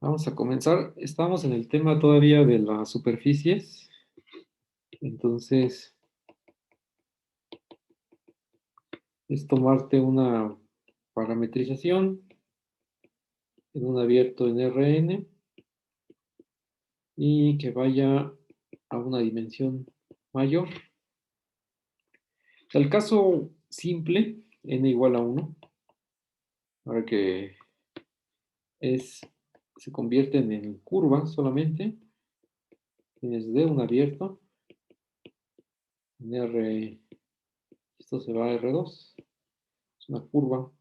Vamos a comenzar. Estamos en el tema todavía de las superficies. Entonces, es tomarte una parametrización en un abierto en Rn y que vaya a una dimensión mayor. El caso simple, n igual a 1, ahora que se convierten en curvas solamente, tienes D un abierto, en R, esto se va a R2, es una curva.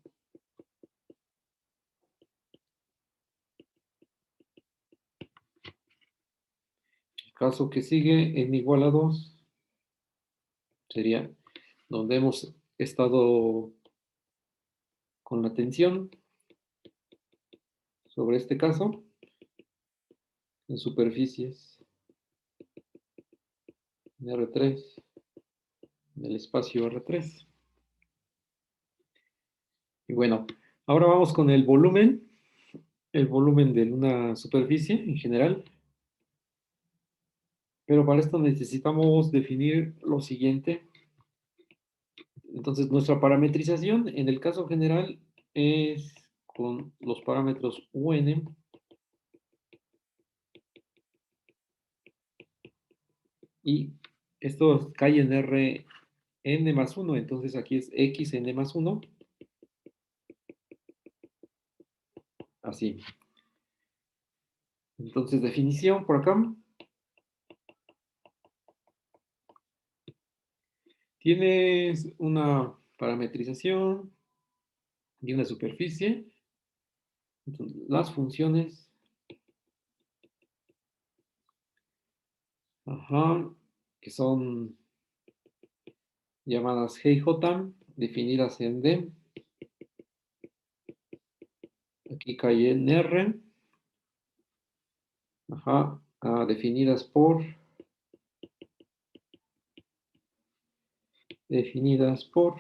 El caso que sigue, n igual a 2, sería donde hemos estado con la atención sobre este caso, en superficies, en R3, en el espacio R3. Y bueno, ahora vamos con el volumen de una superficie en general. Pero para esto necesitamos definir lo siguiente. Entonces, nuestra parametrización en el caso general es con los parámetros UN y esto cae en Rn más 1, entonces aquí es xn más 1, así. Entonces, definición por acá. Tienes una parametrización y una superficie. Entonces, las funciones, que son llamadas G y J, definidas en D. Aquí cae en R. Definidas por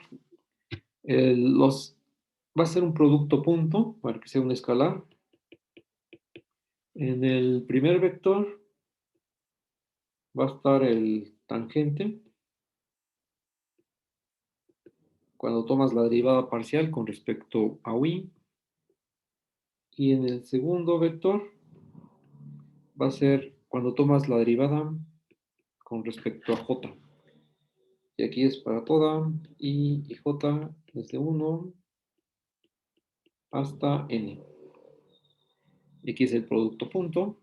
va a ser un producto punto para que sea un escalar. En el primer vector va a estar el tangente cuando tomas la derivada parcial con respecto a y. Y en el segundo vector va a ser cuando tomas la derivada con respecto a j. Y aquí es para toda y j desde 1 hasta n. Y aquí es el producto punto.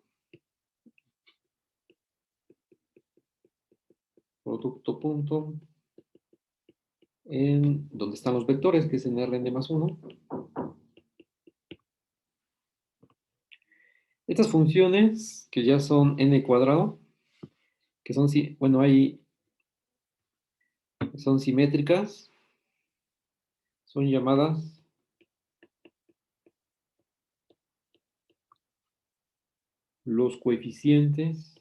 En donde están los vectores, que es en Rn más 1. Estas funciones, que ya son n cuadrado, que son, bueno, son simétricas, son llamadas los coeficientes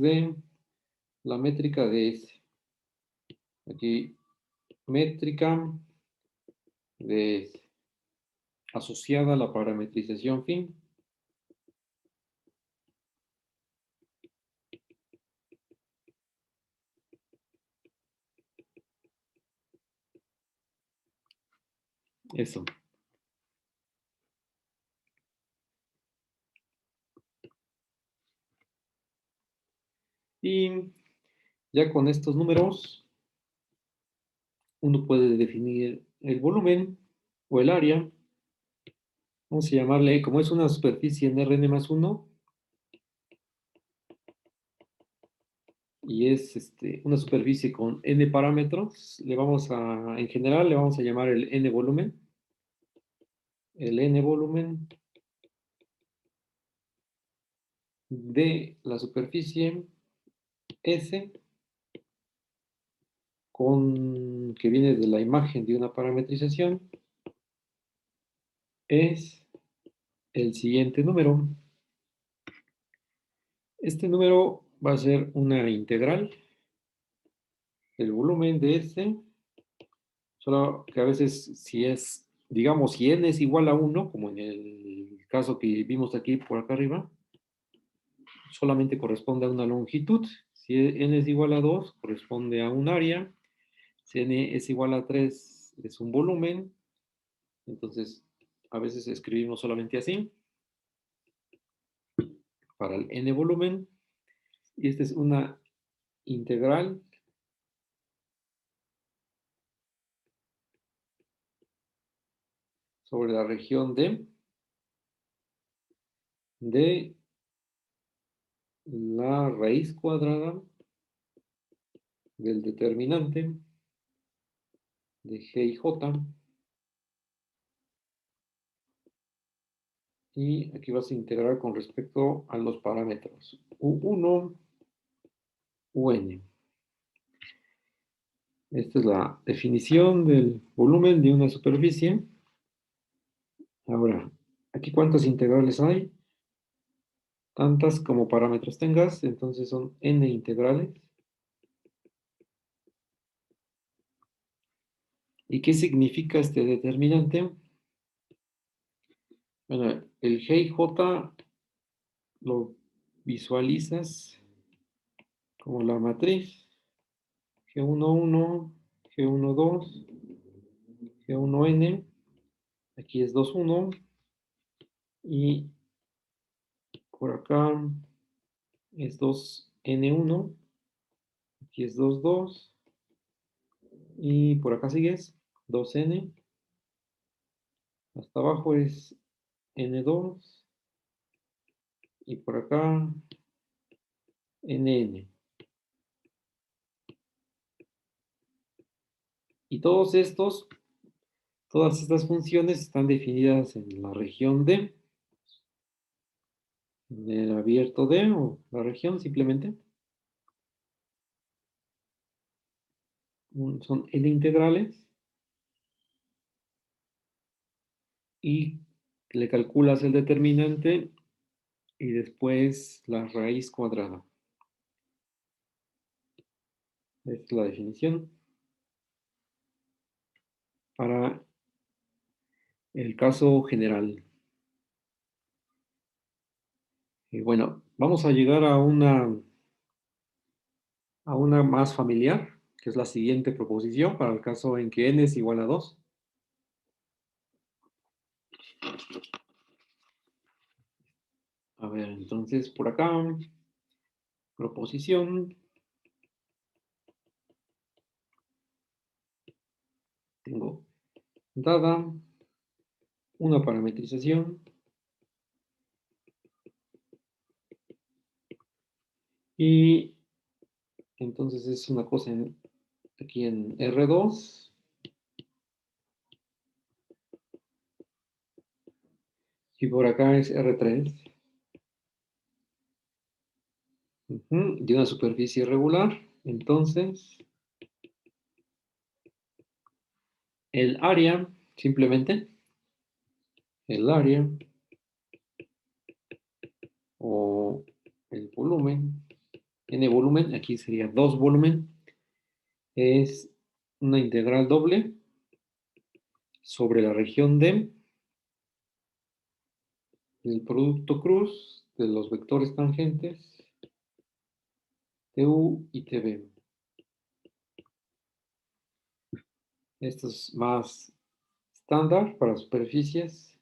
de la métrica de S. Aquí, métrica de S, asociada a la parametrización fin. Eso. Y ya con estos números, uno puede definir el volumen o el área. Vamos a llamarle, como es una superficie en Rn más 1, y es una superficie con n parámetros, en general le vamos a llamar el n volumen. El n volumen de la superficie S, que viene de la imagen de una parametrización, es el siguiente número. Este número va a ser una integral. El volumen de S Solo que a veces si es, digamos, si n es igual a 1, como en el caso que vimos aquí por acá arriba, solamente corresponde a una longitud. Si n es igual a 2, corresponde a un área. Si n es igual a 3, es un volumen. Entonces, a veces escribimos solamente así, para el n volumen. Y esta es una integral sobre la región de la raíz cuadrada del determinante de g y j. Y aquí vas a integrar con respecto a los parámetros u1, un. Esta es la definición del volumen de una superficie. Ahora, aquí cuántas integrales hay, tantas como parámetros tengas, entonces son n integrales. ¿Y qué significa este determinante? Bueno, el g y j lo visualizas como la matriz G11, G12, G1n, aquí es 21, y por acá es 2n1, aquí es 22, y por acá sigues 2n, hasta abajo es n2, y por acá nn. Y todas estas funciones están definidas en la región D, en el abierto D o la región simplemente. Son n integrales y le calculas el determinante y después la raíz cuadrada. Esta es la definición para el caso general. Y bueno, vamos a llegar a una más familiar, que es la siguiente proposición para el caso en que n es igual a 2. A ver, entonces por acá, proposición, tengo dada una parametrización y entonces es una cosa aquí en R2 y por acá es R3 de una superficie irregular. Entonces, el área, simplemente, el área o el volumen, n volumen, aquí sería 2 volumen, es una integral doble sobre la región D del producto cruz de los vectores tangentes TU y TB. Esto es más estándar para superficies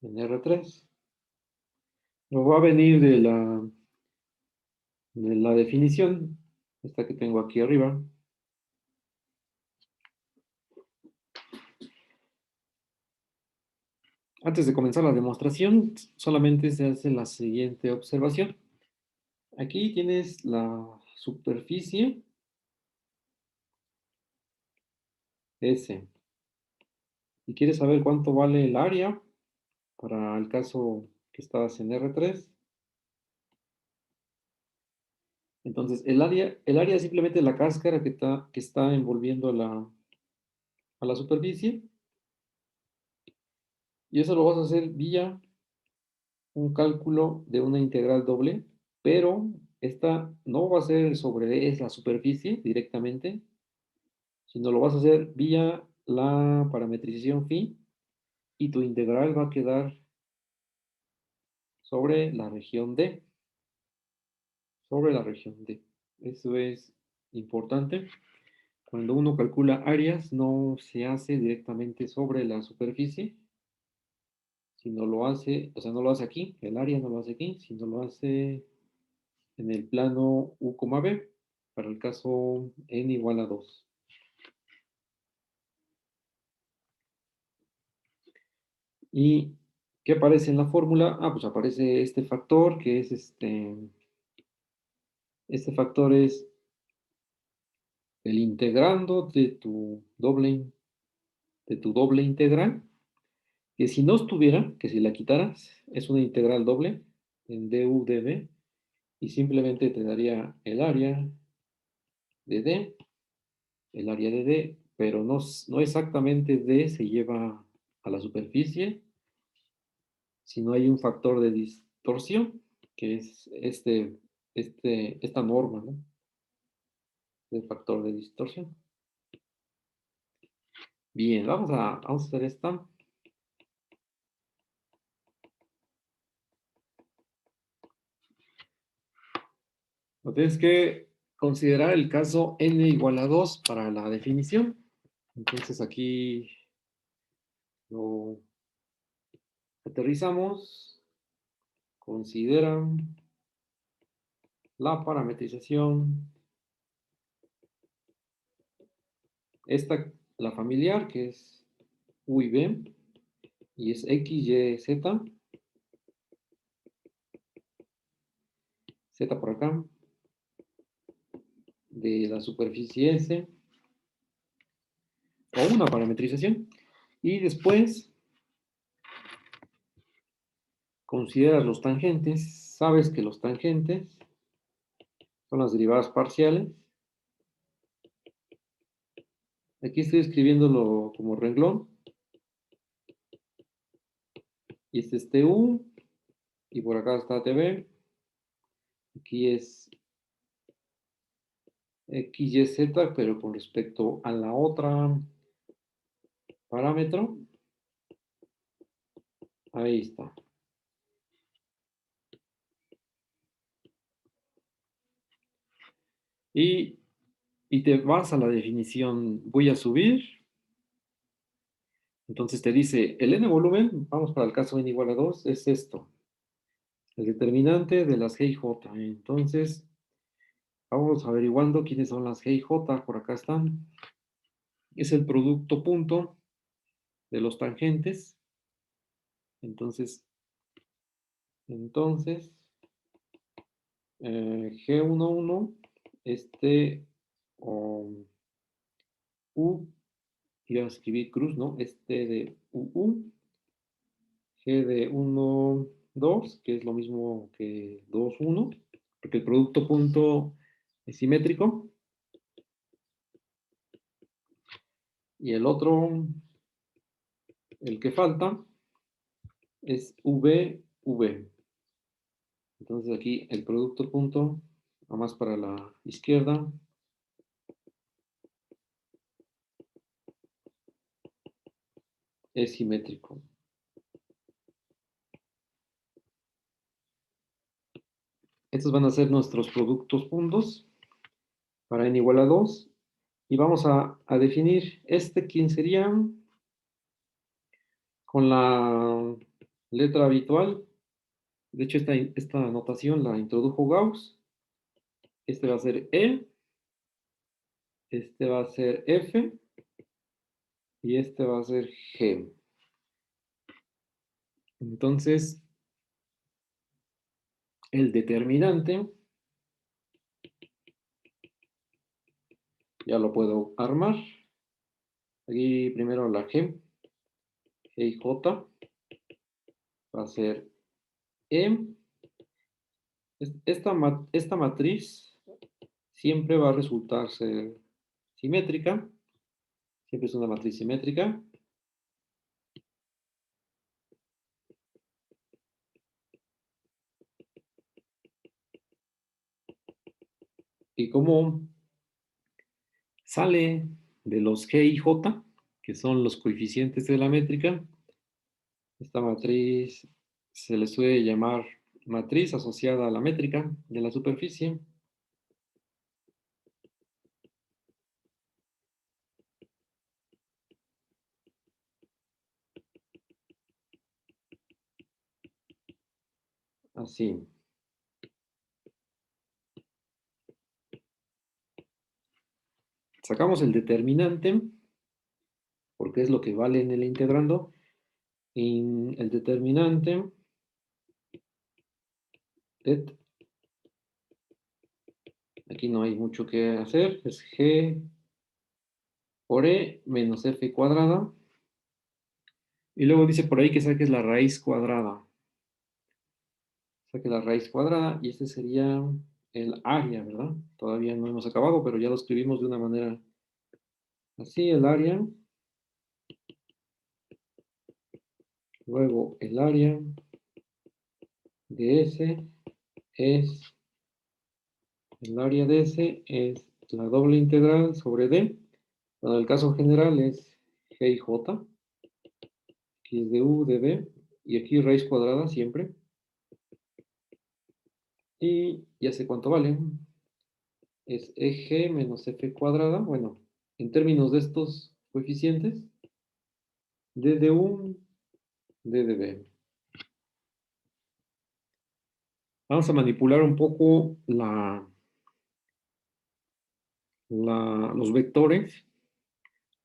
en R3. Lo va a venir de la definición, esta que tengo aquí arriba. Antes de comenzar la demostración, solamente se hace la siguiente observación. Aquí tienes la superficie S. Y quieres saber cuánto vale el área para el caso que estás en R3. Entonces, el área es simplemente la cáscara que está envolviendo a la superficie. Y eso lo vas a hacer vía un cálculo de una integral doble, pero esta no va a ser sobre esa superficie directamente, sino lo vas a hacer vía la parametrización phi y tu integral va a quedar sobre la región D. Sobre la región D. Eso es importante. Cuando uno calcula áreas, no se hace directamente sobre la superficie, sino lo hace, o sea, no lo hace aquí, el área no lo hace aquí, sino lo hace en el plano U, B, para el caso n igual a 2. ¿Y qué aparece en la fórmula? Ah, pues aparece este factor, que es este factor es el integrando de tu doble integral, que si no estuviera, que si la quitaras, es una integral doble en du dv, y simplemente te daría el área de D, el área de D, pero no exactamente D se lleva a la superficie, sino hay un factor de distorsión, que es esta norma, ¿no? El factor de distorsión. Bien, vamos a hacer esta. Tienes que considerar el caso n igual a 2 para la definición. Entonces aquí lo aterrizamos. Considera la parametrización. La familiar, que es U y B, y es X, Y, Z. Z por acá, de la superficie S, o una parametrización. Y después consideras los tangentes. Sabes que los tangentes son las derivadas parciales. Aquí estoy escribiéndolo como renglón. Y este es TU. Y por acá está TV. Aquí es XYZ, pero con respecto a la otra parámetro. Ahí está. Y te vas a la definición. Voy a subir. Entonces te dice, el n volumen, vamos para el caso n igual a 2, es esto. El determinante de las G y J. Entonces, vamos averiguando quiénes son las G y J. Por acá están. Es el producto punto de los tangentes. Entonces, G11, U, iba a escribir cruz, ¿no? De UU, G de 1, 2, que es lo mismo que 2, 1, porque el producto punto es simétrico. Y el otro, el que falta, es V, V. Entonces aquí el producto punto, nada más para la izquierda, es simétrico. Estos van a ser nuestros productos puntos para n igual a 2. Y vamos a definir quién sería con la letra habitual. De hecho, esta notación la introdujo Gauss. Este va a ser E, este va a ser F y este va a ser G. Entonces, el determinante ya lo puedo armar. Aquí primero la G, G y J, va a ser E. Esta matriz siempre va a resultar ser simétrica, siempre es una matriz simétrica. Y como sale de los G y J, que son los coeficientes de la métrica. Esta matriz se le suele llamar matriz asociada a la métrica de la superficie. Así. Sacamos el determinante, porque es lo que vale en el integrando. En el determinante, aquí no hay mucho que hacer, es g por e menos f cuadrada. Y luego dice por ahí que saques la raíz cuadrada. Saque la raíz cuadrada y este sería el área, ¿verdad? Todavía no hemos acabado, pero ya lo escribimos de una manera así, el área. Luego el área de S es, el área de S es la doble integral sobre D. Bueno, el caso general es G y J. Aquí es de U, de B. Y aquí raíz cuadrada siempre. Y ya sé cuánto vale. Es EG menos F cuadrada. Bueno, en términos de estos coeficientes, D de U, D de B. Vamos a manipular un poco los vectores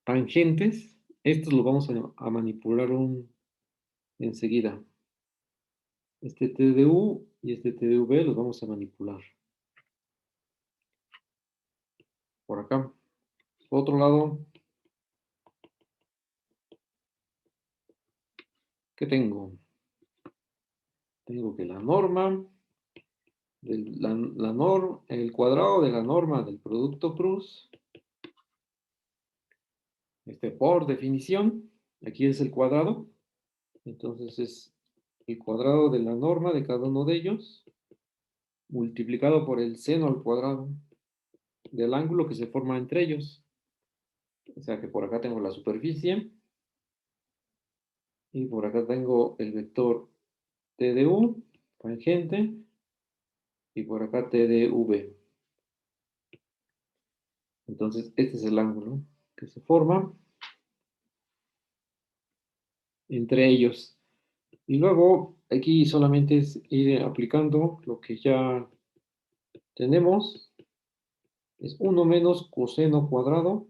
tangentes. Estos los vamos a manipular enseguida. Este T de U y este T de V los vamos a manipular. Por acá. Por otro lado, ¿qué tengo? Tengo que la norma, el cuadrado de la norma del producto cruz, por definición, aquí es el cuadrado, entonces es el cuadrado de la norma de cada uno de ellos, multiplicado por el seno al cuadrado del ángulo que se forma entre ellos. O sea que por acá tengo la superficie, y por acá tengo el vector T de U, tangente, y por acá T de V. Entonces, este es el ángulo que se forma entre ellos. Y luego, aquí solamente es ir aplicando lo que ya tenemos. Es 1 menos coseno cuadrado.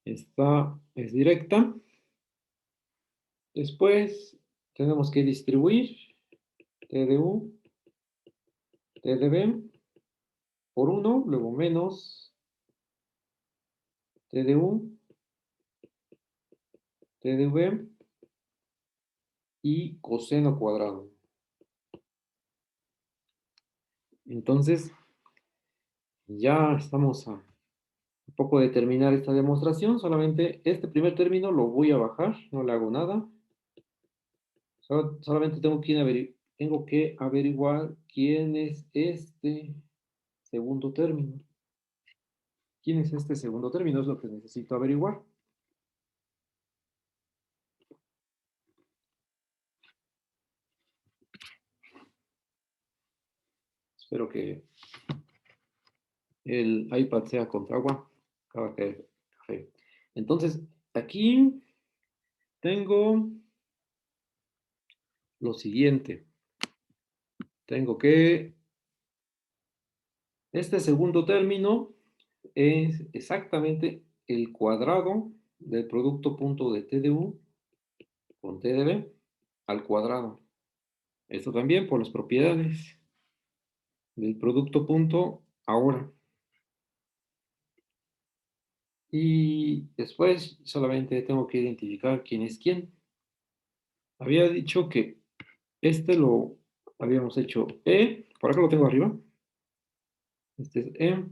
Esta es directa. Después, tenemos que distribuir T de U, T de B por 1, luego menos T de U, T de V y coseno cuadrado. Entonces, ya estamos a un poco de terminar esta demostración. Solamente este primer término lo voy a bajar, no le hago nada. Solamente tengo que averiguar quién es este segundo término. ¿Quién es este segundo término? Es lo que necesito averiguar. Espero que el iPad sea contra agua. Acaba de caer café. Entonces, aquí tengo lo siguiente. Tengo que este segundo término es exactamente el cuadrado del producto punto de T de U con T de B al cuadrado. Esto también por las propiedades del producto punto ahora. Y después solamente tengo que identificar quién es quién. Había dicho que este lo habíamos hecho E, por acá lo tengo arriba. Este es E.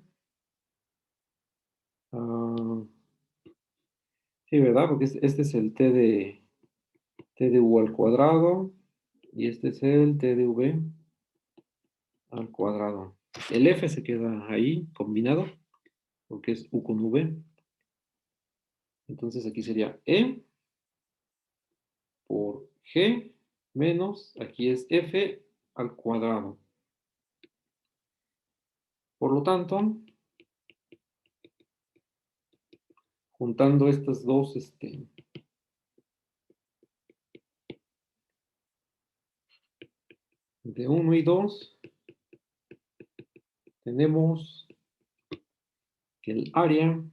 Sí, ¿verdad? Porque este es el T de U al cuadrado y este es el T de V al cuadrado. El F se queda ahí combinado porque es U con V. Entonces aquí sería E por G menos, aquí es F al cuadrado. Por lo tanto, juntando estas dos, de 1 y 2, tenemos que el área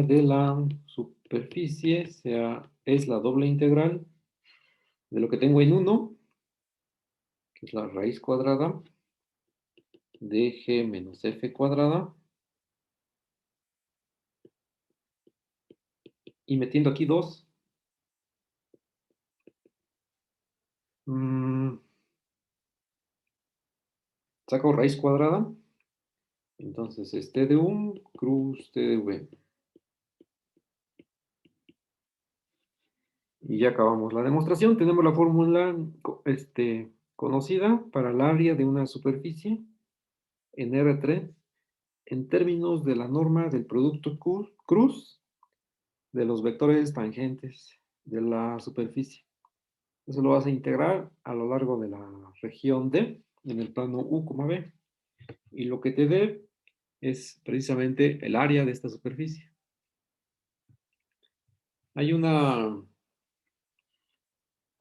de la superficie es la doble integral de lo que tengo en 1, que es la raíz cuadrada de G menos F cuadrada. Y metiendo aquí 2, saco raíz cuadrada. Entonces es T de 1 cruz T de V. Y ya acabamos la demostración. Tenemos la fórmula conocida para el área de una superficie en R3 en términos de la norma del producto cruz de los vectores tangentes de la superficie. Eso lo vas a integrar a lo largo de la región D en el plano U, B. Y lo que te dé es precisamente el área de esta superficie. Hay vamos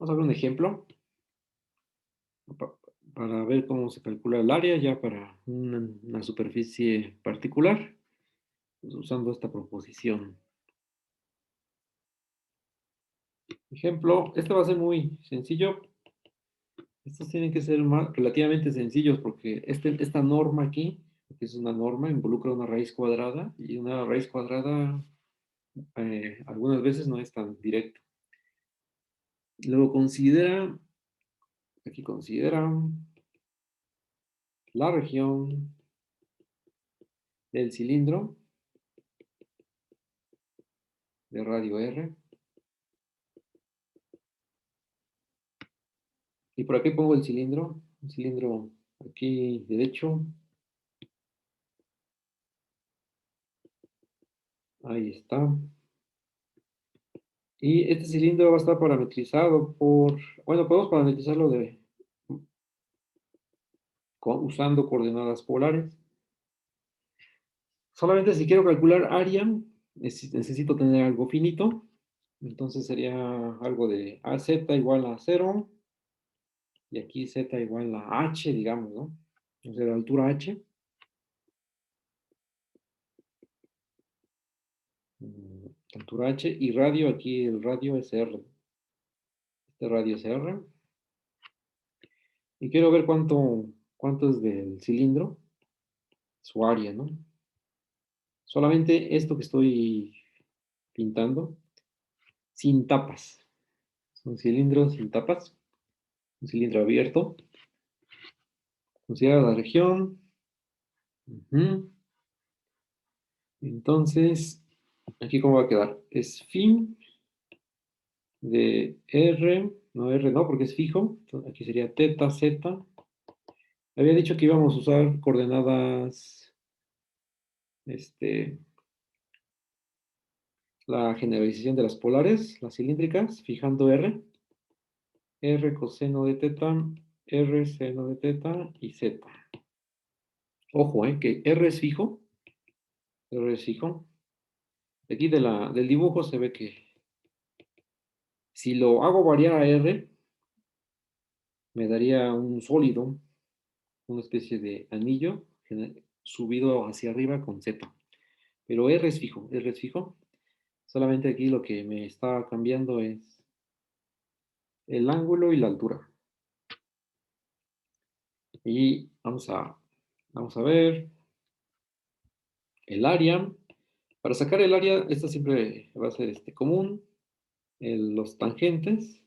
a ver un ejemplo para ver cómo se calcula el área ya para una superficie particular, pues, usando esta proposición. Ejemplo, este va a ser muy sencillo. Estos tienen que ser relativamente sencillos porque esta norma aquí, que es una norma, involucra una raíz cuadrada y una raíz cuadrada algunas veces no es tan directa. Luego aquí considera la región del cilindro de radio R. Y por aquí pongo el cilindro aquí derecho. Ahí está. Y este cilindro va a estar parametrizado bueno, podemos parametrizarlo usando coordenadas polares. Solamente si quiero calcular área, necesito tener algo finito. Entonces sería algo de AZ igual a 0. Y aquí Z igual a H, digamos, ¿no? O sea, de altura H. Altura H. Y radio, aquí el radio es R. Este radio es R. Y quiero ver cuánto es del cilindro, su área, ¿no? Solamente esto que estoy pintando, sin tapas. Es un cilindro sin tapas, un cilindro abierto. Considera la región. Entonces, aquí cómo va a quedar. Es fin de R, no, porque es fijo. Entonces, aquí sería teta, Z. Había dicho que íbamos a usar coordenadas, la generalización de las polares, las cilíndricas, fijando R. R coseno de teta, R seno de teta y Z. Ojo, que R es fijo. R es fijo. Aquí del dibujo se ve que si lo hago variar a R, me daría un sólido, una especie de anillo subido hacia arriba con Z. Pero R es fijo, R es fijo. Solamente aquí lo que me está cambiando es el ángulo y la altura. Y vamos a ver el área. Para sacar el área, esta siempre va a ser común, los tangentes,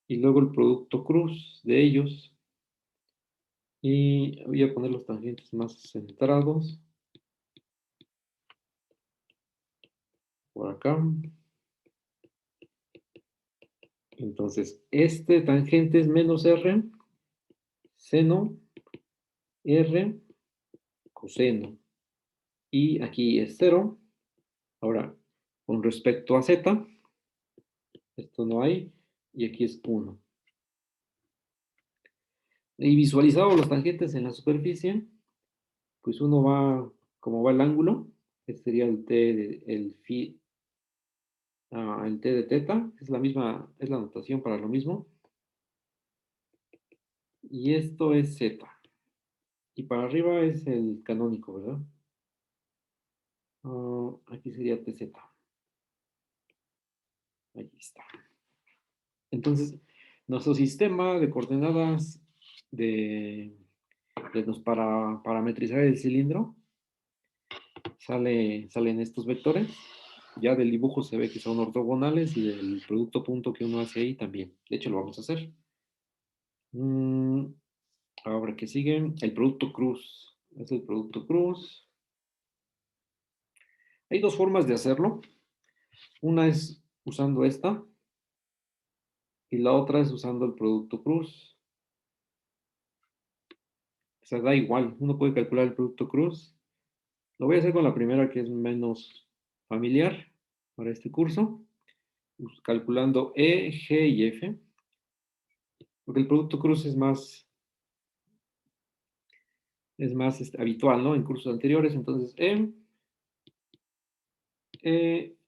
y luego el producto cruz de ellos. Y voy a poner los tangentes más centrados por acá. Entonces, este tangente es menos R, seno, R, coseno. y aquí es 0. Ahora, con respecto a z, esto no hay, y aquí es 1. Y visualizado los tangentes en la superficie, pues uno va, como va el ángulo, este sería el t de, el t de teta, es la misma, es la notación para lo mismo, y esto es z, y para arriba es el canónico, ¿verdad? Aquí sería tz, ahí está. Entonces, nuestro sistema de coordenadas para parametrizar el cilindro salen estos vectores. Ya del dibujo se ve que son ortogonales y del producto punto que uno hace ahí también. De hecho, lo vamos a hacer. Ahora que sigue, el producto cruz. Es el producto cruz. Hay dos formas de hacerlo. Una es usando esta y la otra es usando el producto cruz. O sea, da igual. Uno puede calcular el producto cruz. Lo voy a hacer con la primera que es menos familiar para este curso. Calculando E, G y F. Porque el producto cruz es más habitual, ¿no? En cursos anteriores. Entonces,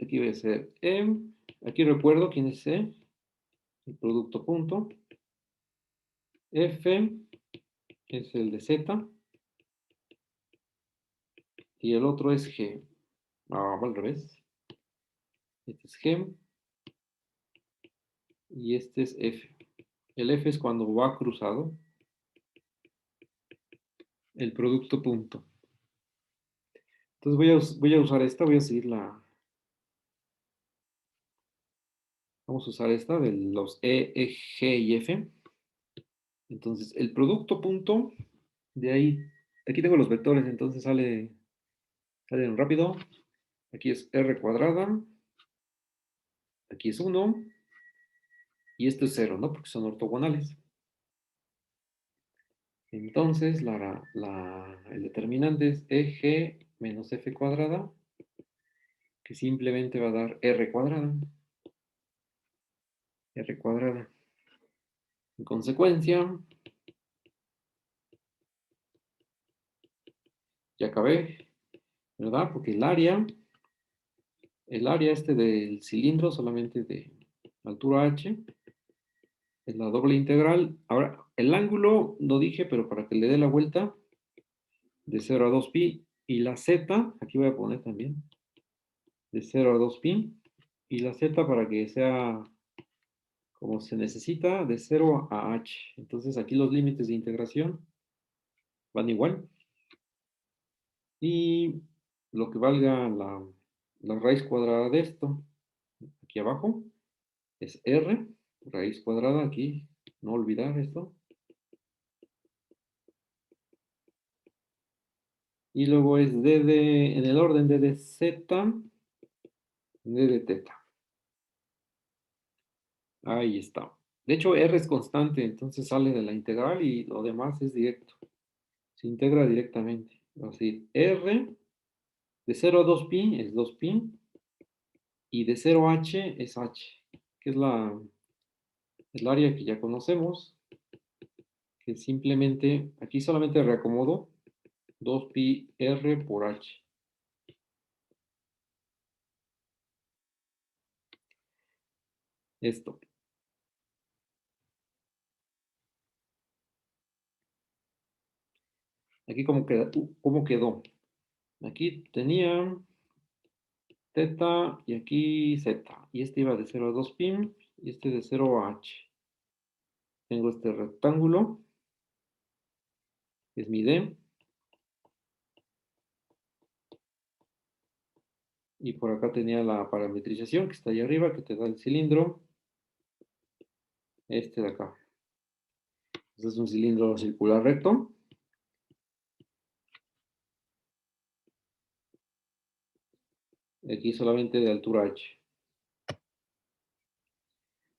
aquí voy a hacer aquí recuerdo quién es el producto punto. F es el de Z y el otro es G. Al revés. Este es G y este es F. El F es cuando va cruzado el producto punto. Entonces voy a usar esta, voy a seguir vamos a usar esta de los G y F. Entonces, el producto punto, de ahí, aquí tengo los vectores, entonces salen rápido. Aquí es R cuadrada, aquí es 1, y esto es 0, ¿no? Porque son ortogonales. Entonces, el determinante es EG menos F cuadrada, que simplemente va a dar R cuadrada. R cuadrada. En consecuencia, ya acabé, ¿verdad? Porque el área del cilindro solamente de altura h es la doble integral. Ahora, el ángulo lo dije, pero para que le dé la vuelta, de 0 a 2pi. Y la z, aquí voy a poner también, de 0 a 2pi. Y la z para que sea como se necesita, de 0 a h. Entonces aquí los límites de integración van igual. Y lo que valga la raíz cuadrada de esto, aquí abajo, es r, raíz cuadrada, aquí, no olvidar esto. Y luego es en el orden de z, de teta. Ahí está. De hecho, r es constante, entonces sale de la integral y lo demás es directo. Se integra directamente. Vamos a decir, r de 0 a 2pi es 2pi y de 0 a h es h, que es el área que ya conocemos, que simplemente, aquí solamente reacomodo 2pi r por h. Esto. Aquí cómo quedó. Aquí tenía teta y aquí z. Y este iba de 0 a 2pi y este de 0 a h. Tengo este rectángulo, que es mi D. Y por acá tenía la parametrización que está ahí arriba, que te da el cilindro. Este de acá. Este es un cilindro circular recto. Aquí solamente de altura h.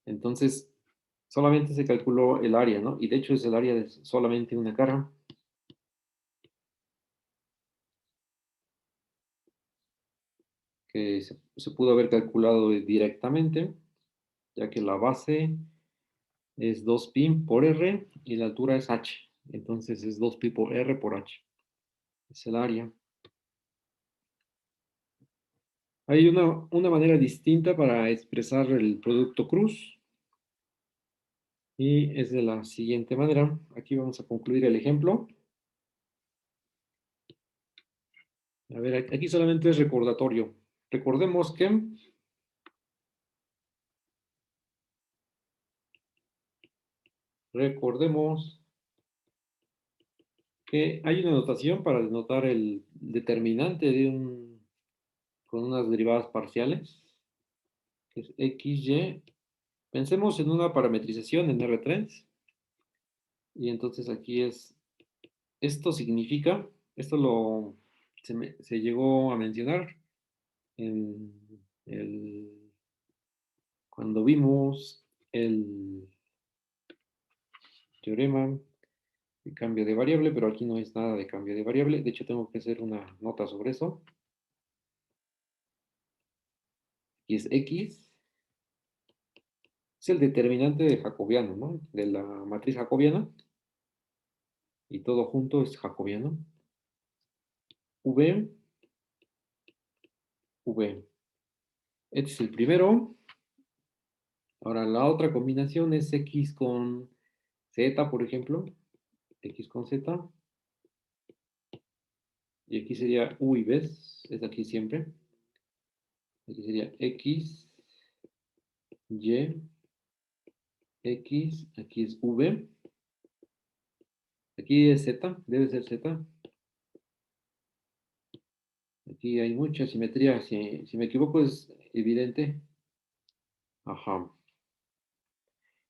Entonces, solamente se calculó el área, ¿no? Y de hecho es el área de solamente una cara. que se pudo haber calculado directamente, ya que la base es 2pi por r y la altura es h. Entonces es 2pi por r por h. Es el área. Hay una manera distinta para expresar el producto cruz y es de la siguiente manera. Aquí vamos a concluir el ejemplo. A ver, aquí solamente es recordatorio. Recordemos que hay una notación para denotar el determinante con unas derivadas parciales, que es xy. Pensemos en una parametrización en R3, y entonces aquí esto significa, se llegó a mencionar en cuando vimos el teorema de cambio de variable, pero aquí no es nada de cambio de variable. De hecho, tengo que hacer una nota sobre eso. Y es x, es el determinante de jacobiano, ¿no? De la matriz jacobiana. Y todo junto es jacobiano. V, V. Este es el primero. Ahora, la otra combinación es x con z, por ejemplo. X con z. Y aquí sería u y b, es aquí siempre. Aquí sería x, y, x, aquí es v. Aquí es z, debe ser z. Aquí hay mucha simetría. Si me equivoco es evidente. Ajá.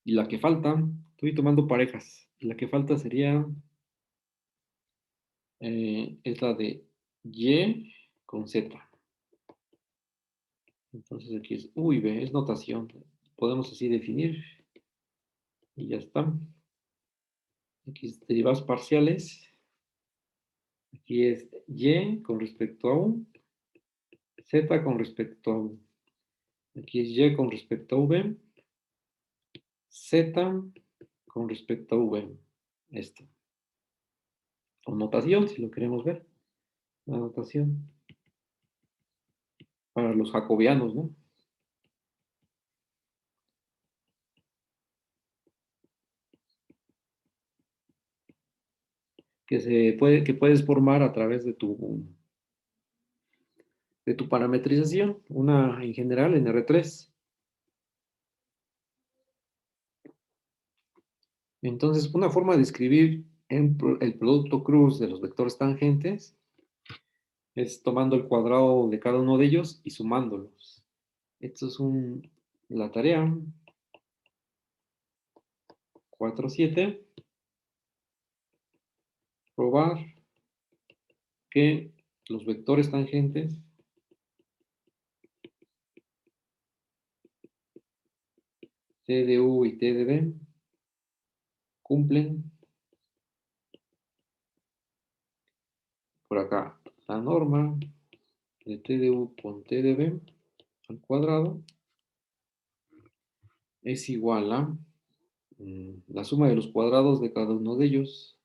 Y la que falta, estoy tomando parejas. La que falta sería, es la de y con z. Entonces aquí es u y b, es notación. Podemos así definir y ya está. Aquí es derivadas parciales. Aquí es y con respecto a u, z con respecto a u. Aquí es y con respecto a v, z con respecto a v. Esto. O notación, si lo queremos ver. La notación para los jacobianos, ¿no? Que puedes formar a través de tu parametrización, una en general en R3. Entonces, una forma de escribir el producto cruz de los vectores tangentes es tomando el cuadrado de cada uno de ellos y sumándolos. Esto es la tarea 4.7. Probar que los vectores tangentes T de U y T de B cumplen por acá la norma de T de U con T de B al cuadrado es igual a la suma de los cuadrados de cada uno de ellos.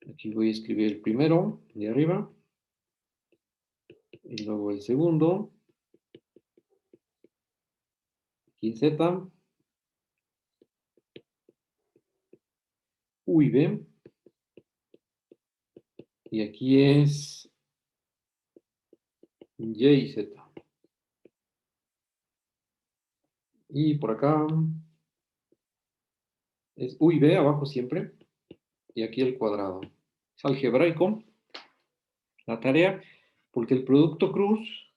Aquí voy a escribir el primero de arriba y luego el segundo. Aquí Z, U y B. Y aquí es Y y Z. Y por acá es U y B abajo siempre. Y aquí el cuadrado. Es algebraico la tarea, porque el producto cruz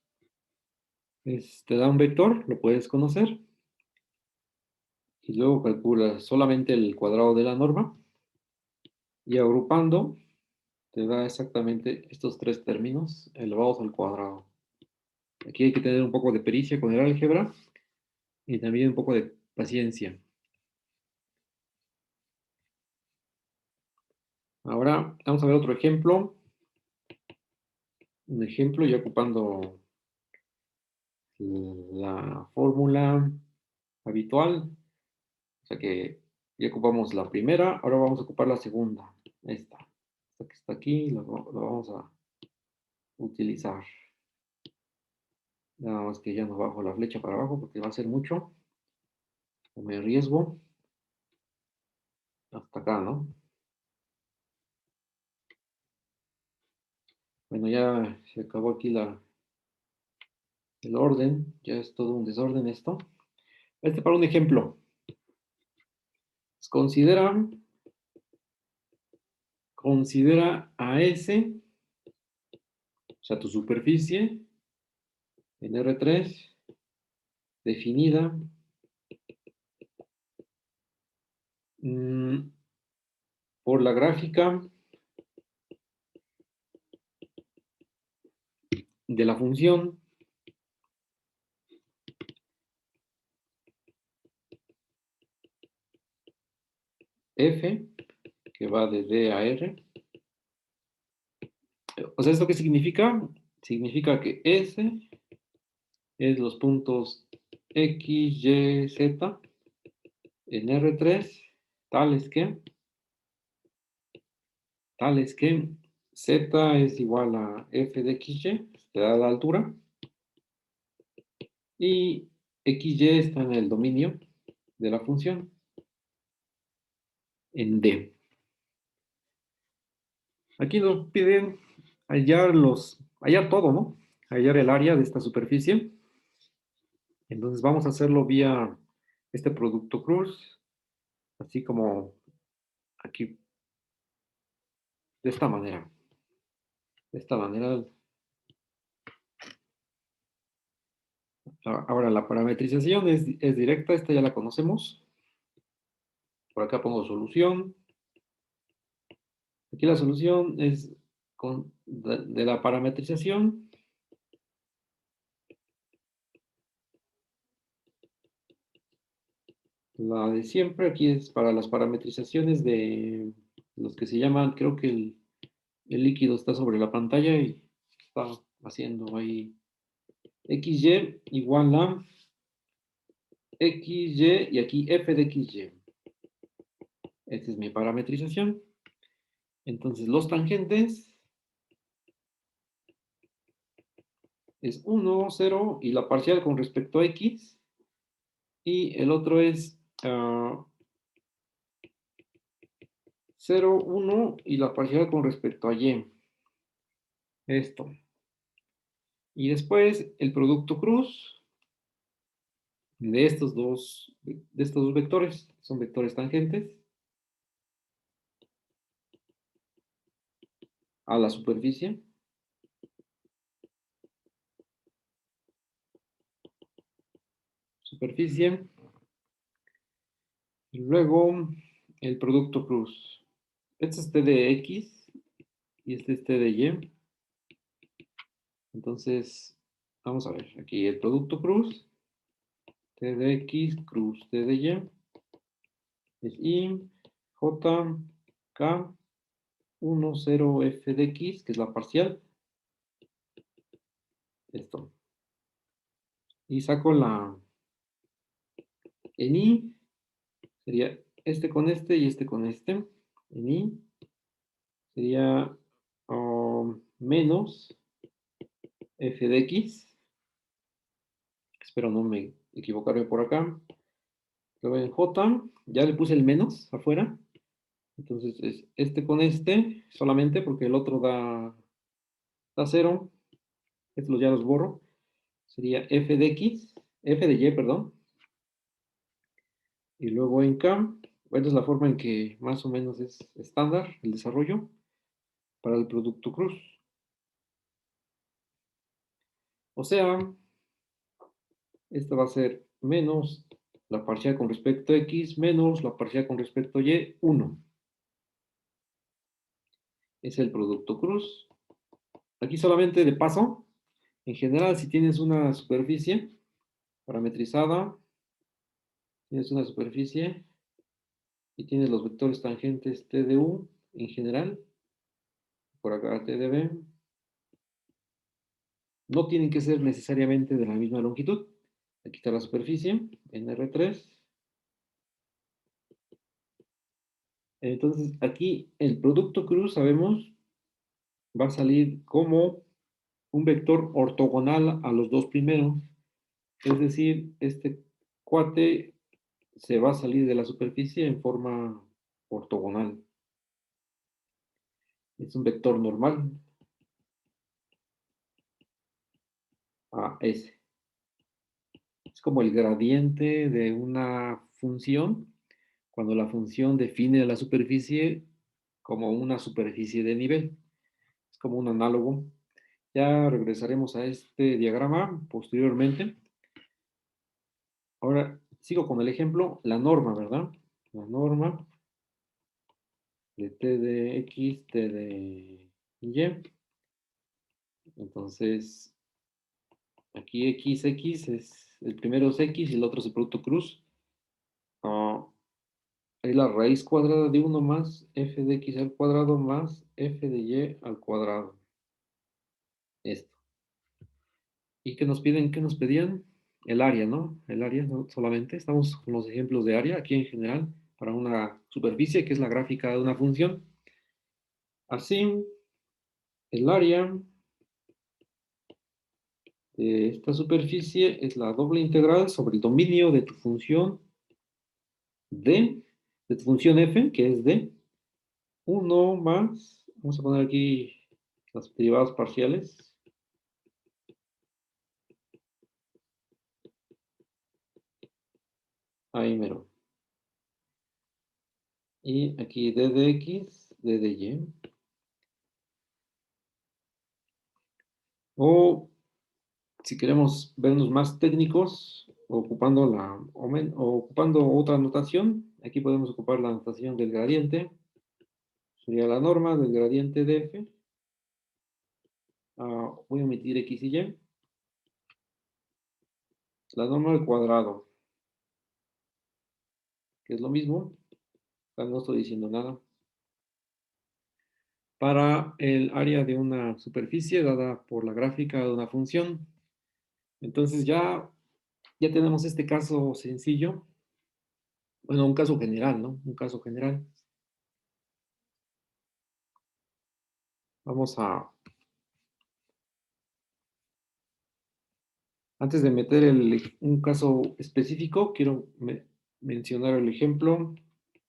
te da un vector, lo puedes conocer, y luego calculas solamente el cuadrado de la norma, y agrupando te da exactamente estos tres términos elevados al cuadrado. Aquí hay que tener un poco de pericia con el álgebra y también un poco de paciencia. Ahora vamos a ver otro ejemplo. Un ejemplo ya ocupando la fórmula habitual. O sea que ya ocupamos la primera, ahora vamos a ocupar la segunda. Esta que está aquí, lo vamos a utilizar. Nada más que ya no bajo la flecha para abajo porque va a ser mucho. O me arriesgo. Hasta acá, ¿no? Bueno, ya se acabó aquí el orden. Ya es todo un desorden esto. Para un ejemplo. Considera a S, o sea, tu superficie en R3 definida por la gráfica de la función f, que va de D a R. O sea, ¿esto qué significa? Significa que S es los puntos X, Y, Z en R3, tales que Z es igual a F de XY, te da la altura, y XY está en el dominio de la función, en D. Aquí nos piden hallar todo, ¿no? Hallar el área de esta superficie. Entonces vamos a hacerlo vía este producto cruz, así como aquí, de esta manera. De esta manera. Ahora la parametrización es directa, esta ya la conocemos. Por acá pongo solución. Aquí la solución es de la parametrización. La de siempre, aquí es para las parametrizaciones de los que se llaman, creo que el líquido está sobre la pantalla y está haciendo ahí XY igual a XY y aquí F de XY. Esta es mi parametrización. Entonces los tangentes es 1, 0 y la parcial con respecto a X. Y el otro es 0, 1 y la parcial con respecto a Y. Esto. Y después el producto cruz de estos dos vectores, son vectores tangentes, a la superficie. Y luego el producto cruz. Este es T de X y este es T de Y. Entonces, vamos a ver, aquí el producto cruz, T de X, cruz T de Y, es I, J, K, 1, 0, F de X, que es la parcial. Esto. Y saco en I, sería este con este y este con este. En I sería menos F de X. Espero no me equivocarme por acá. Luego en J, ya le puse el menos afuera. Entonces es este con este solamente porque el otro da 0. Estos ya los borro. Sería F de X, F de Y, perdón. Y luego en K, bueno, es la forma en que más o menos es estándar el desarrollo para el producto cruz. O sea, esta va a ser menos la parcial con respecto a X menos la parcial con respecto a Y, 1. Es el producto cruz. Aquí solamente de paso, en general, si tienes una superficie parametrizada, tienes una superficie y tienes los vectores tangentes T de U en general, por acá T de B, no tienen que ser necesariamente de la misma longitud. Aquí está la superficie, en R3. Entonces, aquí el producto cruz, sabemos, va a salir como un vector ortogonal a los dos primeros. Es decir, este cuate se va a salir de la superficie en forma ortogonal. Es un vector normal a S. Es como el gradiente de una función, cuando la función define la superficie como una superficie de nivel. Es como un análogo. Ya regresaremos a este diagrama posteriormente. Ahora sigo con el ejemplo, la norma, ¿verdad? La norma de t de x, t de y. Entonces, aquí x es, el primero es x y el otro es el producto cruz. Es la raíz cuadrada de 1 más f de x al cuadrado más f de y al cuadrado. Esto. ¿Y qué nos piden? ¿Qué nos pedían? El área, ¿no? El área solamente. Estamos con los ejemplos de área aquí en general para una superficie que es la gráfica de una función. Así, el área de esta superficie es la doble integral sobre el dominio de tu función d, de tu función f, que es d, 1 más, vamos a poner aquí las derivadas parciales, ahí mero. Y aquí d de x, d de y. O si queremos vernos más técnicos, ocupando ocupando otra notación, aquí podemos ocupar la notación del gradiente. Sería la norma del gradiente de f. Voy a omitir x y y. La norma al cuadrado, que es lo mismo. Acá no estoy diciendo nada. Para el área de una superficie dada por la gráfica de una función. Entonces ya tenemos este caso sencillo. Bueno, un caso general, ¿no? Un caso general. Vamos a, antes de meter un caso específico, quiero mencionar el ejemplo.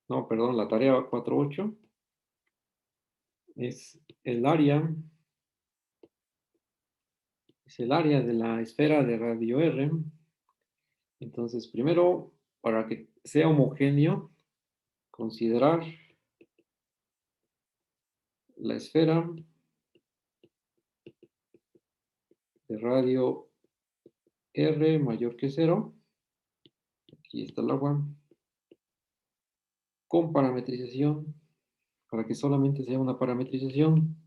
No, perdón, la tarea 4.8 es el área de la esfera de radio R. Entonces, primero, para que sea homogéneo, considerar la esfera de radio R mayor que 0. Aquí está el agua. Con parametrización, para que solamente sea una parametrización.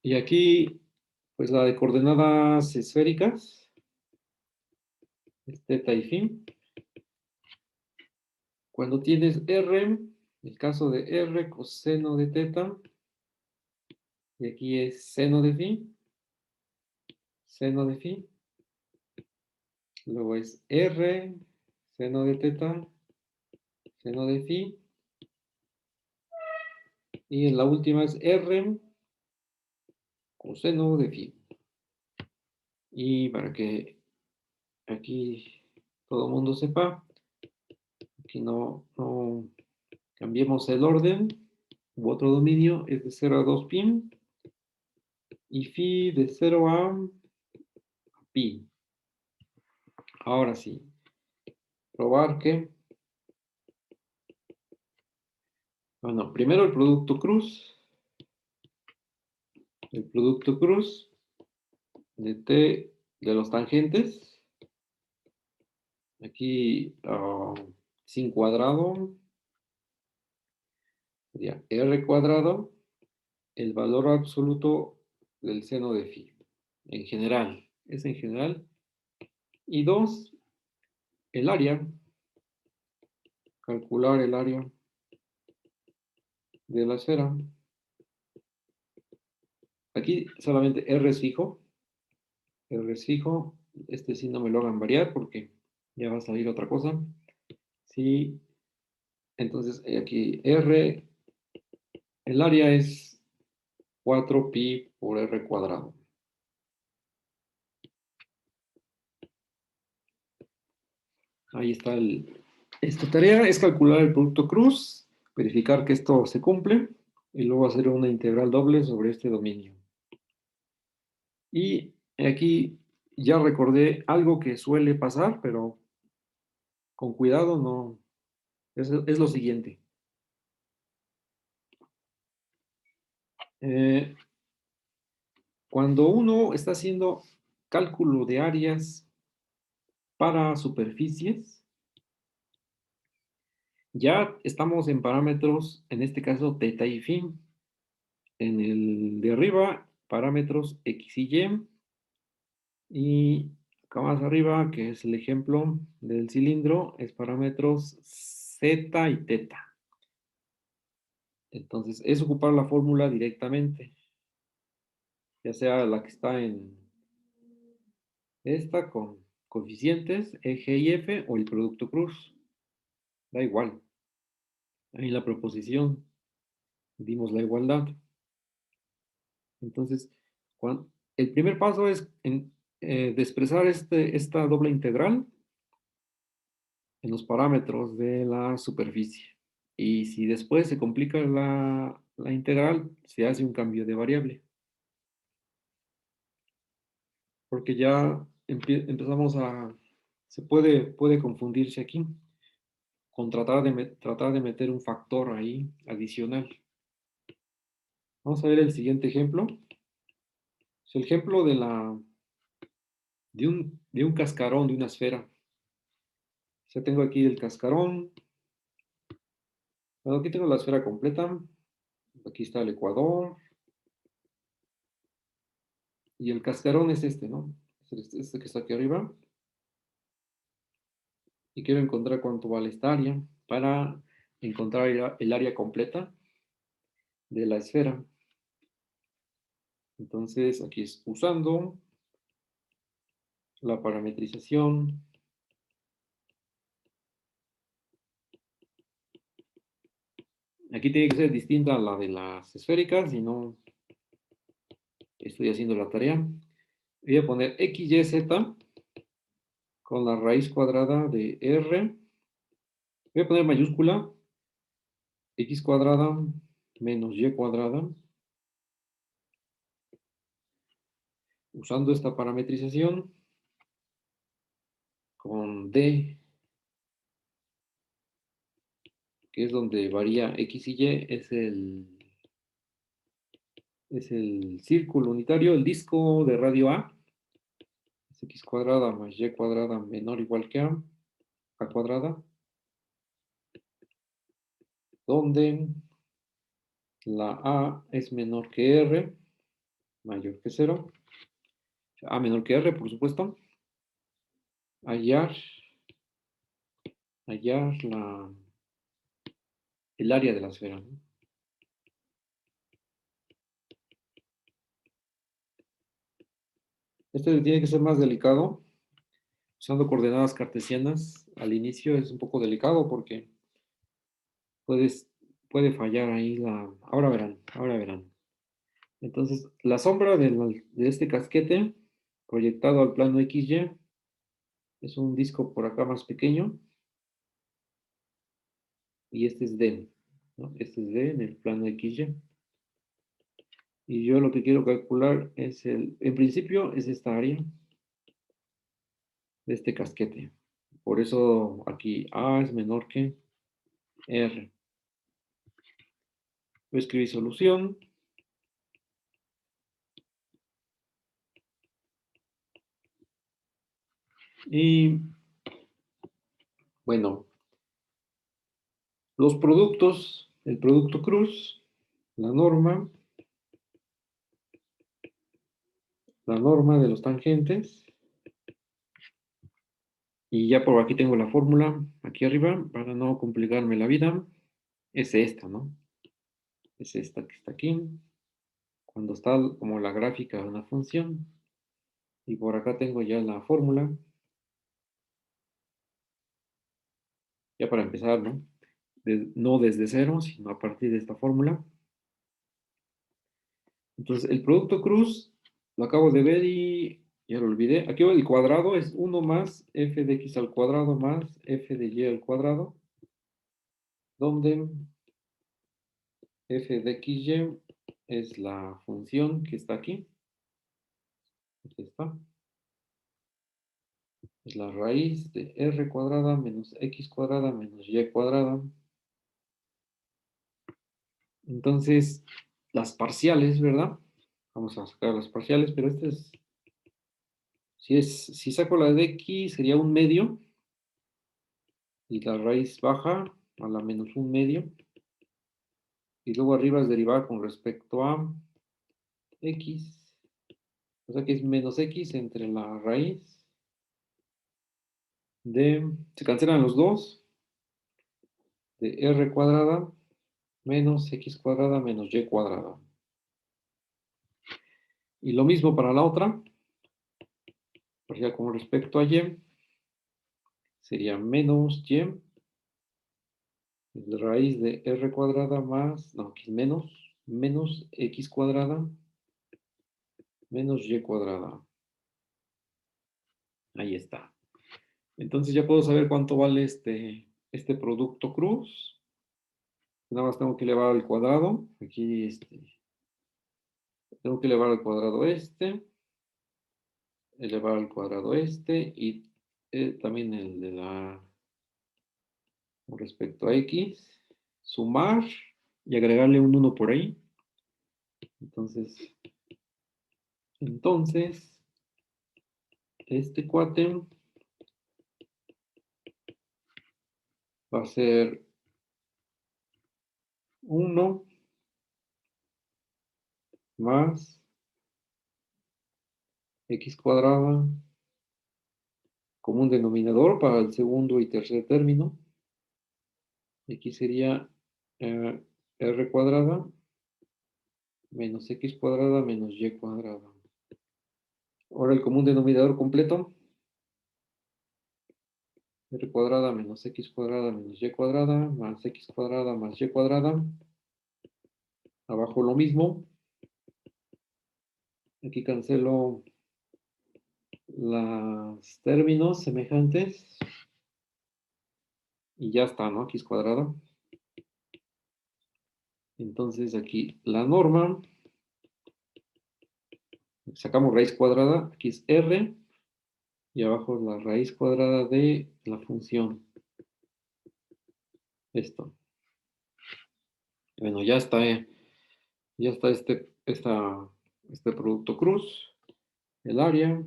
Y aquí, pues la de coordenadas esféricas, es teta y phi. Cuando tienes R, el caso de R, coseno de teta, y aquí es seno de phi, luego es R, seno de teta, seno de phi, y en la última es R, coseno de phi. Y para que aquí todo el mundo sepa, aquí no cambiemos el orden, u otro dominio es de 0 a 2 pi, y phi de 0 a pi. Ahora sí, probar que, bueno, primero el producto cruz de t de los tangentes, aquí sin cuadrado, sería r cuadrado, el valor absoluto del seno de phi, en general, es en general, y 2, el área, calcular el área de la esfera, Aquí solamente R es fijo. R es fijo. Este sí no me lo hagan variar porque ya va a salir otra cosa. Sí. Entonces aquí R, el área es 4pi por R cuadrado. Ahí está esta tarea, es calcular el producto cruz, verificar que esto se cumple y luego hacer una integral doble sobre este dominio. Y aquí ya recordé algo que suele pasar, pero con cuidado no. Es lo siguiente. Eh, Cuando uno está haciendo cálculo de áreas para superficies, ya estamos en parámetros, en este caso teta y phi. En el de arriba, parámetros x y y. Y acá más arriba, que es el ejemplo del cilindro, es parámetros z y teta. Entonces, es ocupar la fórmula directamente, ya sea la que está en esta con coeficientes, eje y f, o el producto cruz. Da igual. Ahí en la proposición dimos la igualdad. Entonces, el primer paso es de expresar esta doble integral en los parámetros de la superficie. Y si después se complica la integral, se hace un cambio de variable. Porque ya empezamos a... Se puede confundirse aquí con tratar de meter un factor ahí adicional. Vamos a ver el siguiente ejemplo. Es el ejemplo de un cascarón, de una esfera. Ya tengo aquí el cascarón. Bueno, aquí tengo la esfera completa. Aquí está el ecuador. Y el cascarón es este, ¿no? Es este que está aquí arriba. Y quiero encontrar cuánto vale esta área para encontrar el área completa de la esfera. Entonces, aquí es usando la parametrización. Aquí tiene que ser distinta a la de las esféricas, si no estoy haciendo la tarea. Voy a poner x, y, z con la raíz cuadrada de r. Voy a poner mayúscula x cuadrada menos y cuadrada. Usando esta parametrización con d, que es donde varía x y y, es el círculo unitario, el disco de radio A, es x cuadrada más y cuadrada menor o igual que a cuadrada, donde la A es menor que R, mayor que 0, A menor que R, por supuesto, hallar el área de la esfera, ¿no? Este tiene que ser más delicado, usando coordenadas cartesianas al inicio es un poco delicado porque puedes, puede fallar ahí Ahora verán, ahora verán. Entonces, la sombra de este casquete proyectado al plano XY es un disco por acá más pequeño y este es D, ¿no? Este es D en el plano XY. Y yo lo que quiero calcular en principio es esta área de este casquete. Por eso aquí A es menor que R. Voy a escribir solución. Y bueno, los productos, el producto cruz, la norma de los tangentes. Y ya por aquí tengo la fórmula, aquí arriba, para no complicarme la vida. Es esta, ¿no? Es esta que está aquí. cuando está como la gráfica de una función. Y por acá tengo ya la fórmula, ya para empezar, ¿no? No desde cero, sino a partir de esta fórmula. Entonces, el producto cruz lo acabo de ver y ya lo olvidé. Aquí el cuadrado es 1 más f de x al cuadrado más f de y al cuadrado, donde f de xy es la función que está aquí. Aquí está. Es la raíz de r cuadrada menos x cuadrada menos y cuadrada. Entonces, las parciales, ¿verdad? Vamos a sacar las parciales, pero este es, si saco la de x sería un medio y la raíz baja a la menos un medio. Y luego arriba es derivada con respecto a x. O sea que es menos x entre la raíz de, se cancelan los dos, de r cuadrada menos x cuadrada menos y cuadrada. Y lo mismo para la otra, ya con respecto a y, sería menos y, la raíz de r cuadrada más, no, aquí es menos x cuadrada menos y cuadrada. Ahí está. Entonces ya puedo saber cuánto vale este producto cruz. Nada más tengo que elevar al cuadrado. Aquí tengo que elevar al cuadrado elevar al cuadrado y también el de con respecto a x, sumar y agregarle un 1 por ahí. Entonces, este cuate va a ser 1 más x cuadrada como un denominador para el segundo y tercer término. Aquí sería r cuadrada menos x cuadrada menos y cuadrada. Ahora el común denominador completo, r cuadrada menos x cuadrada menos y cuadrada más x cuadrada más y cuadrada. Abajo lo mismo. Aquí cancelo los términos semejantes. Y ya está, ¿no? X cuadrada. Entonces aquí la norma. Sacamos raíz cuadrada. Aquí es r. Y abajo la raíz cuadrada de la función. Esto. Bueno, ya está este producto cruz. El área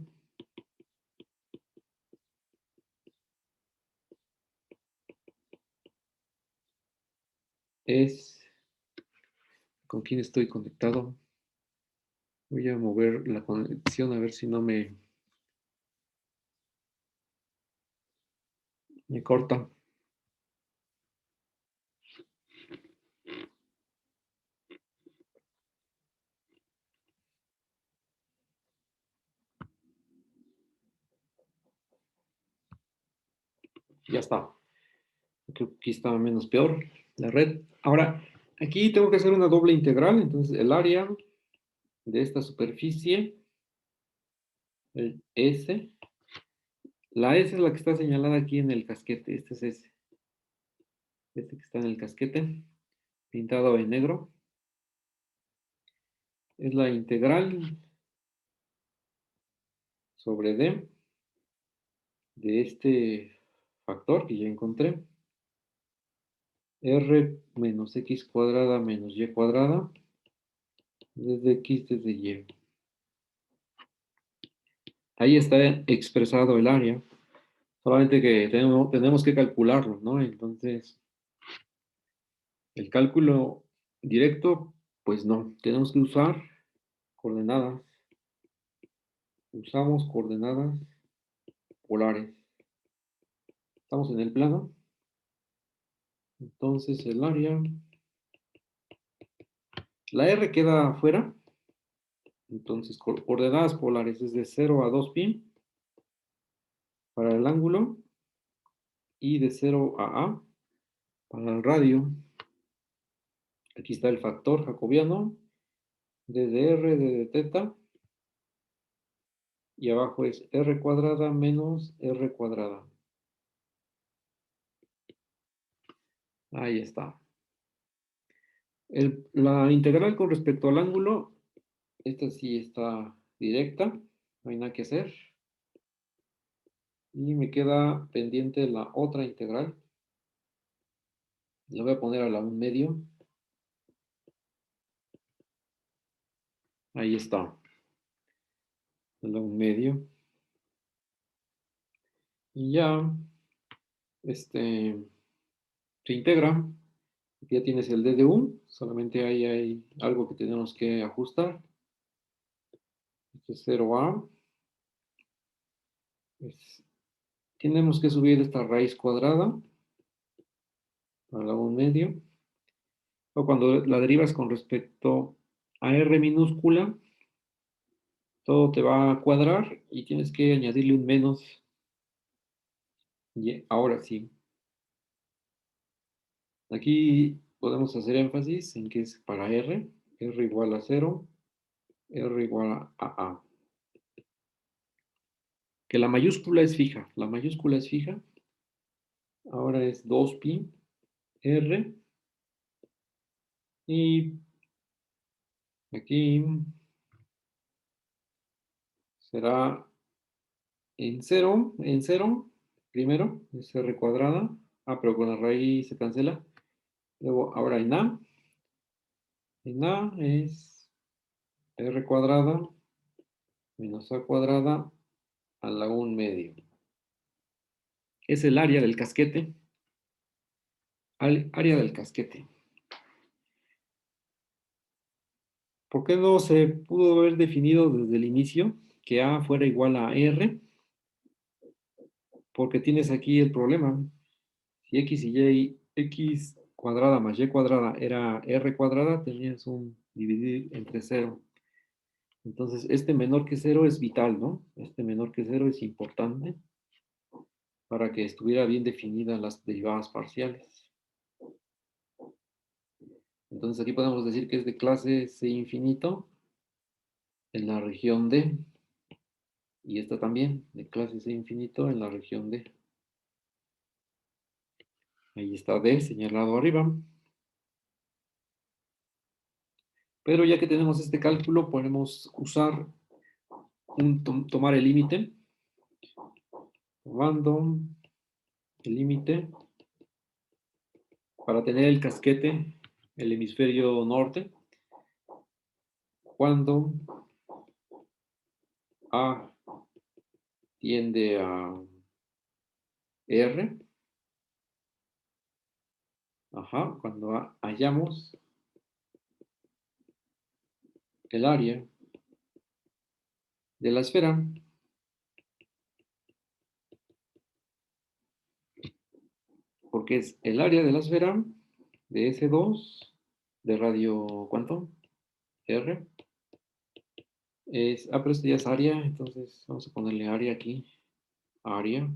es, ¿con quién estoy conectado? Voy a mover la conexión a ver si no me corta. Ya está. Creo que aquí está menos peor la red. Ahora, aquí tengo que hacer una doble integral. Entonces, el área de esta superficie, el S. La S es la que está señalada aquí en el casquete. Este es S. Este que está en el casquete, pintado en negro. Es la integral sobre D de este factor que ya encontré. R menos x cuadrada menos y cuadrada desde x desde y. Ahí está expresado el área, solamente que tenemos que calcularlo, ¿no? Entonces, el cálculo directo, pues no, tenemos que usar coordenadas. Usamos coordenadas polares. Estamos en el plano. Entonces, el área, la R queda afuera. Entonces, coordenadas polares es de 0 a 2pi para el ángulo y de 0 a A para el radio. Aquí está el factor jacobiano, d de r, d de teta, y abajo es r cuadrada menos r cuadrada. Ahí está. La integral con respecto al ángulo, esta sí está directa, no hay nada que hacer. Y me queda pendiente la otra integral. La voy a poner a la 1/2. Ahí está. A la 1/2. Y ya, se integra. Ya tienes el d de 1, solamente ahí hay algo que tenemos que ajustar. Este es 0a. Tenemos que subir esta raíz cuadrada a la 1/2. O cuando la derivas con respecto a r minúscula, todo te va a cuadrar y tienes que añadirle un menos. Y ahora sí. Aquí podemos hacer énfasis en que es para r igual a 0, r igual a a. Que la mayúscula es fija. La mayúscula es fija. Ahora es 2pi r. Y aquí será en 0, primero, es r cuadrada. Pero con la raíz se cancela. Luego, ahora en a es r cuadrada menos a cuadrada a la 1/2. Es el área del casquete. Área del casquete. ¿Por qué no se pudo haber definido desde el inicio que a fuera igual a r? Porque tienes aquí el problema. Si x y y, x cuadrada más y cuadrada era r cuadrada, tenías un dividir entre 0. Entonces, este menor que 0 es vital, ¿no? Este menor que 0 es importante para que estuviera bien definidas las derivadas parciales. Entonces, aquí podemos decir que es de clase C infinito en la región D. Y esta también, de clase C infinito en la región D. Ahí está D señalado arriba. Pero ya que tenemos este cálculo, podemos usar tomar el límite. Tomando el límite para tener el casquete, el hemisferio norte. Cuando A tiende a R. Cuando hallamos el área de la esfera, porque es el área de la esfera de S2 de radio, ¿cuánto? R. Pero esto ya es área, entonces vamos a ponerle área aquí. Área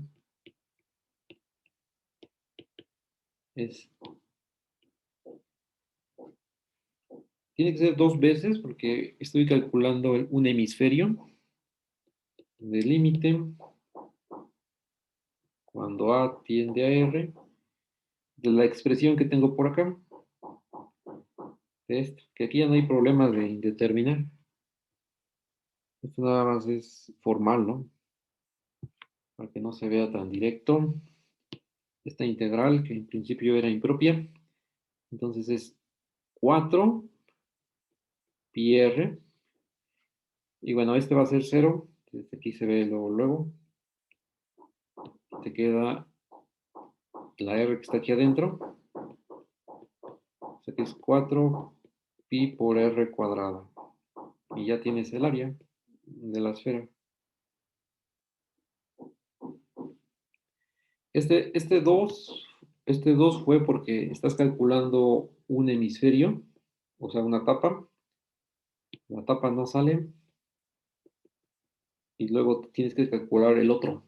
tiene que ser 2 veces porque estoy calculando un hemisferio de límite cuando A tiende a R de la expresión que tengo por acá, que aquí ya no hay problema de determinar. Esto nada más es formal, ¿no? Para que no se vea tan directo. Esta integral, que en principio era impropia, entonces es 4 pi r. Y bueno, este va a ser 0. Desde aquí se ve luego. Te queda la r que está aquí adentro. O sea que es 4 pi por r cuadrada. Y ya tienes el área de la esfera. Este 2 fue porque estás calculando un hemisferio, o sea, una tapa. La tapa no sale. y luego tienes que calcular el otro,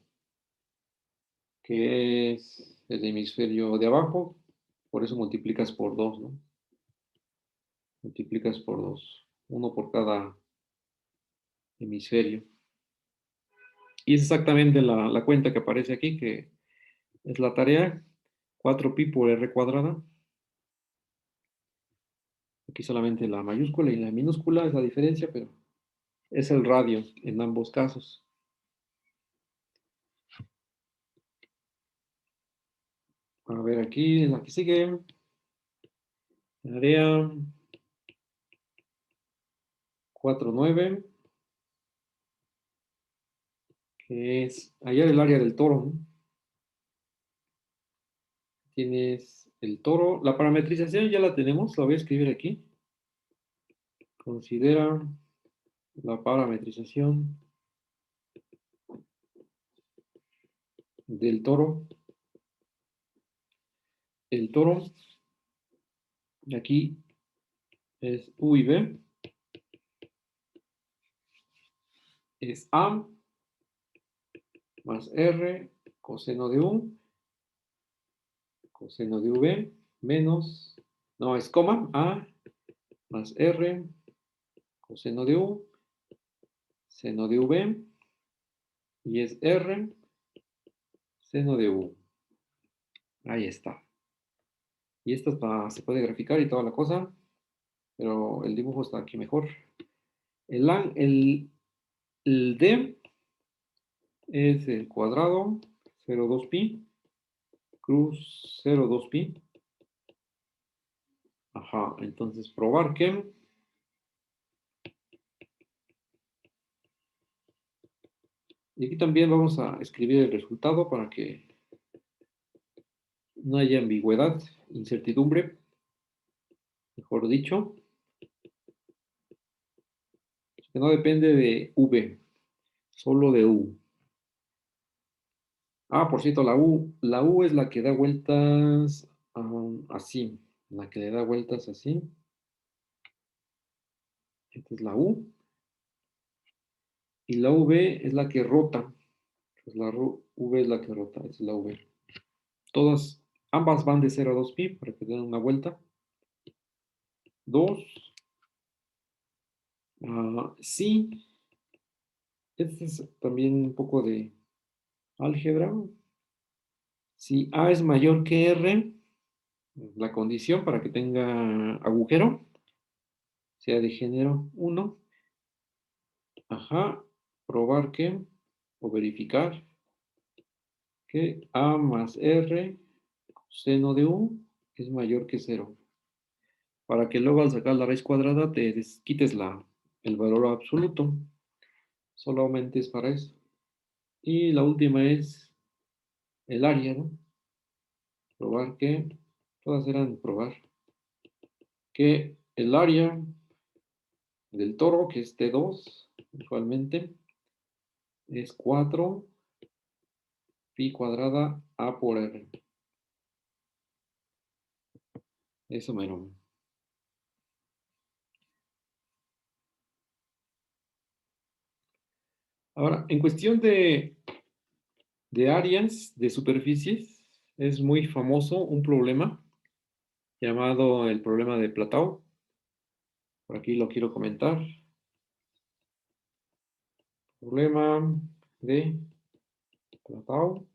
que es el hemisferio de abajo, por eso multiplicas por 2, ¿no? Multiplicas por 2, uno por cada hemisferio. Y es exactamente la cuenta que aparece aquí, que es la tarea, 4pi por r cuadrada. Aquí solamente la mayúscula y la minúscula es la diferencia, pero es el radio en ambos casos. A ver, aquí, en la que sigue, tarea 4.9, que es hallar el área del toro, ¿no? Tienes el toro, la parametrización ya la tenemos, la voy a escribir aquí. Considera la parametrización del toro. El toro, aquí es U y B, es A más R coseno de U, coseno de V, menos, no, es coma, A más R coseno de U, seno de V, y es R seno de U. Ahí está. Y esta se puede graficar y toda la cosa, pero el dibujo está aquí mejor. El D es el cuadrado 0,2pi cruz 0,2pi. Ajá, entonces probar que y aquí también vamos a escribir el resultado para que no haya ambigüedad, incertidumbre, mejor dicho, que no depende de V, solo de U. Ah, por cierto, la U es la que da vueltas así, la que le da vueltas así. Esta es la U. Y la V es la que rota. Pues la V es la que rota, es la V. Ambas van de 0 a 2pi para que den una vuelta. 2. Sí, este es también un poco de álgebra. Si A es mayor que R, la condición para que tenga agujero, sea de género 1, ajá, probar que, o verificar que A más R seno de U es mayor que 0. Para que luego al sacar la raíz cuadrada te quites el valor absoluto. Solamente es para eso. Y la última es el área, ¿no? Probar que, todas eran probar, que el área del toro, que es T2, usualmente, es 4 pi cuadrada A por R. Eso mero. Ahora, en cuestión de áreas, de superficies, es muy famoso un problema llamado el problema de Plateau. Por aquí lo quiero comentar. Problema de Plateau.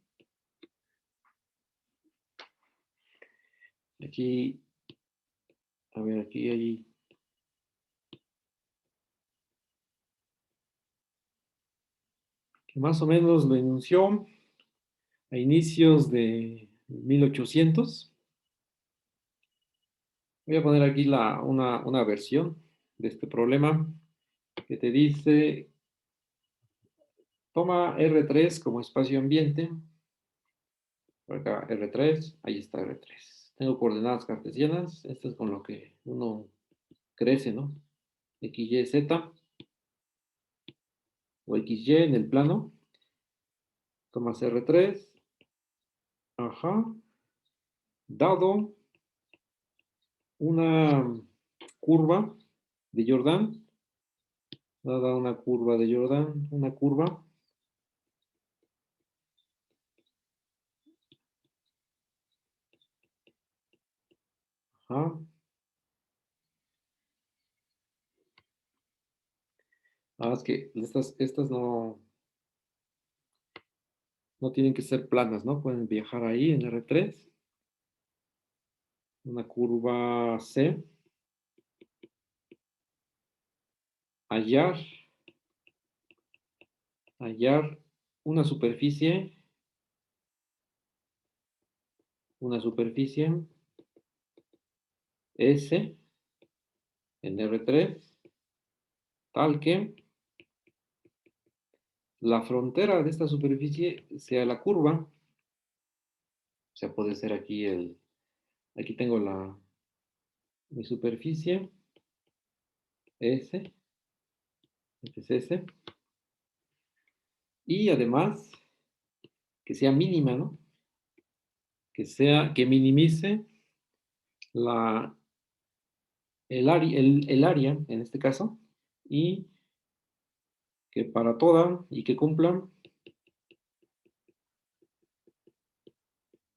Aquí, a ver, aquí hay que más o menos lo enunció a inicios de 1800. Voy a poner aquí una versión de este problema que te dice, toma R3 como espacio ambiente. Por acá R3, ahí está R3. Tengo coordenadas cartesianas, esto es con lo que uno crece, ¿no? X, Y, Z o X, Y en el plano. Tomas R3, ajá, dado una curva de Jordan dada una curva de Jordan, una curva. Ajá. Es que estas no tienen que ser planas, ¿no? Pueden viajar ahí en R3. Una curva C. Hallar, hallar una superficie, S en R3, tal que la frontera de esta superficie sea la curva. O sea, puede ser aquí aquí tengo mi superficie, S, este es S, y además que sea mínima, ¿no? Que minimice la, el área, en este caso, y que para toda, y que cumpla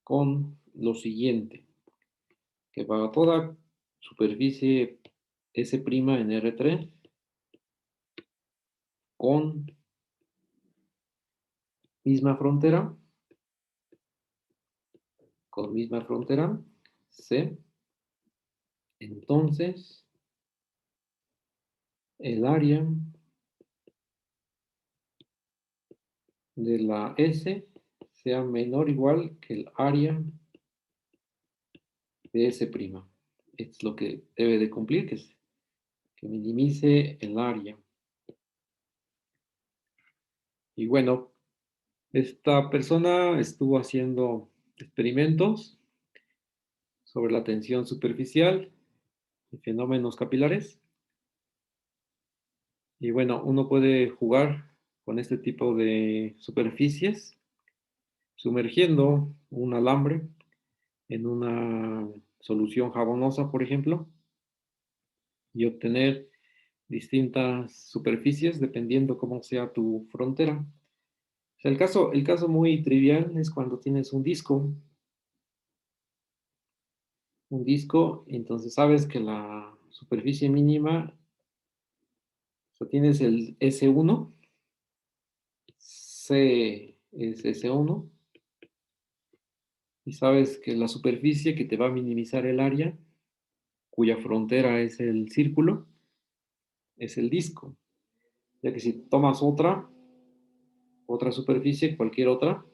con lo siguiente, que para toda superficie S' en R3 con misma frontera, C, entonces el área de la S sea menor o igual que el área de S'. Esto es lo que debe de cumplir, que minimice el área. Y bueno, esta persona estuvo haciendo experimentos sobre la tensión superficial y fenómenos capilares. Y bueno, uno puede jugar con este tipo de superficies sumergiendo un alambre en una solución jabonosa, por ejemplo, y obtener distintas superficies dependiendo cómo sea tu frontera. O sea, el caso muy trivial es cuando tienes entonces sabes que la superficie mínima, o sea, tienes el S1, C es S1, y sabes que la superficie que te va a minimizar el área, cuya frontera es el círculo, es el disco. Ya que si tomas otra superficie, cualquier otra,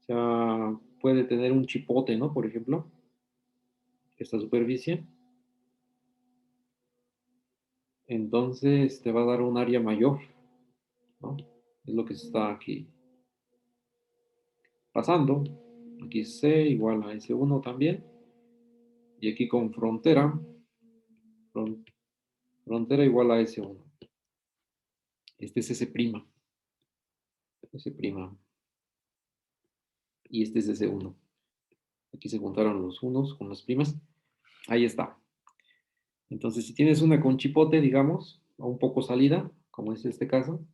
o sea, puede tener un chipote, ¿no? Por ejemplo, esta superficie, entonces te va a dar un área mayor, ¿no? Es lo que se está aquí pasando. Aquí C igual a S1 también. Y aquí con frontera igual a S1. Este es S'. S'. Y este es S1. Aquí se juntaron los unos con las primas. Ahí está. Entonces, si tienes una con chipote, digamos, o un poco salida, como es este caso,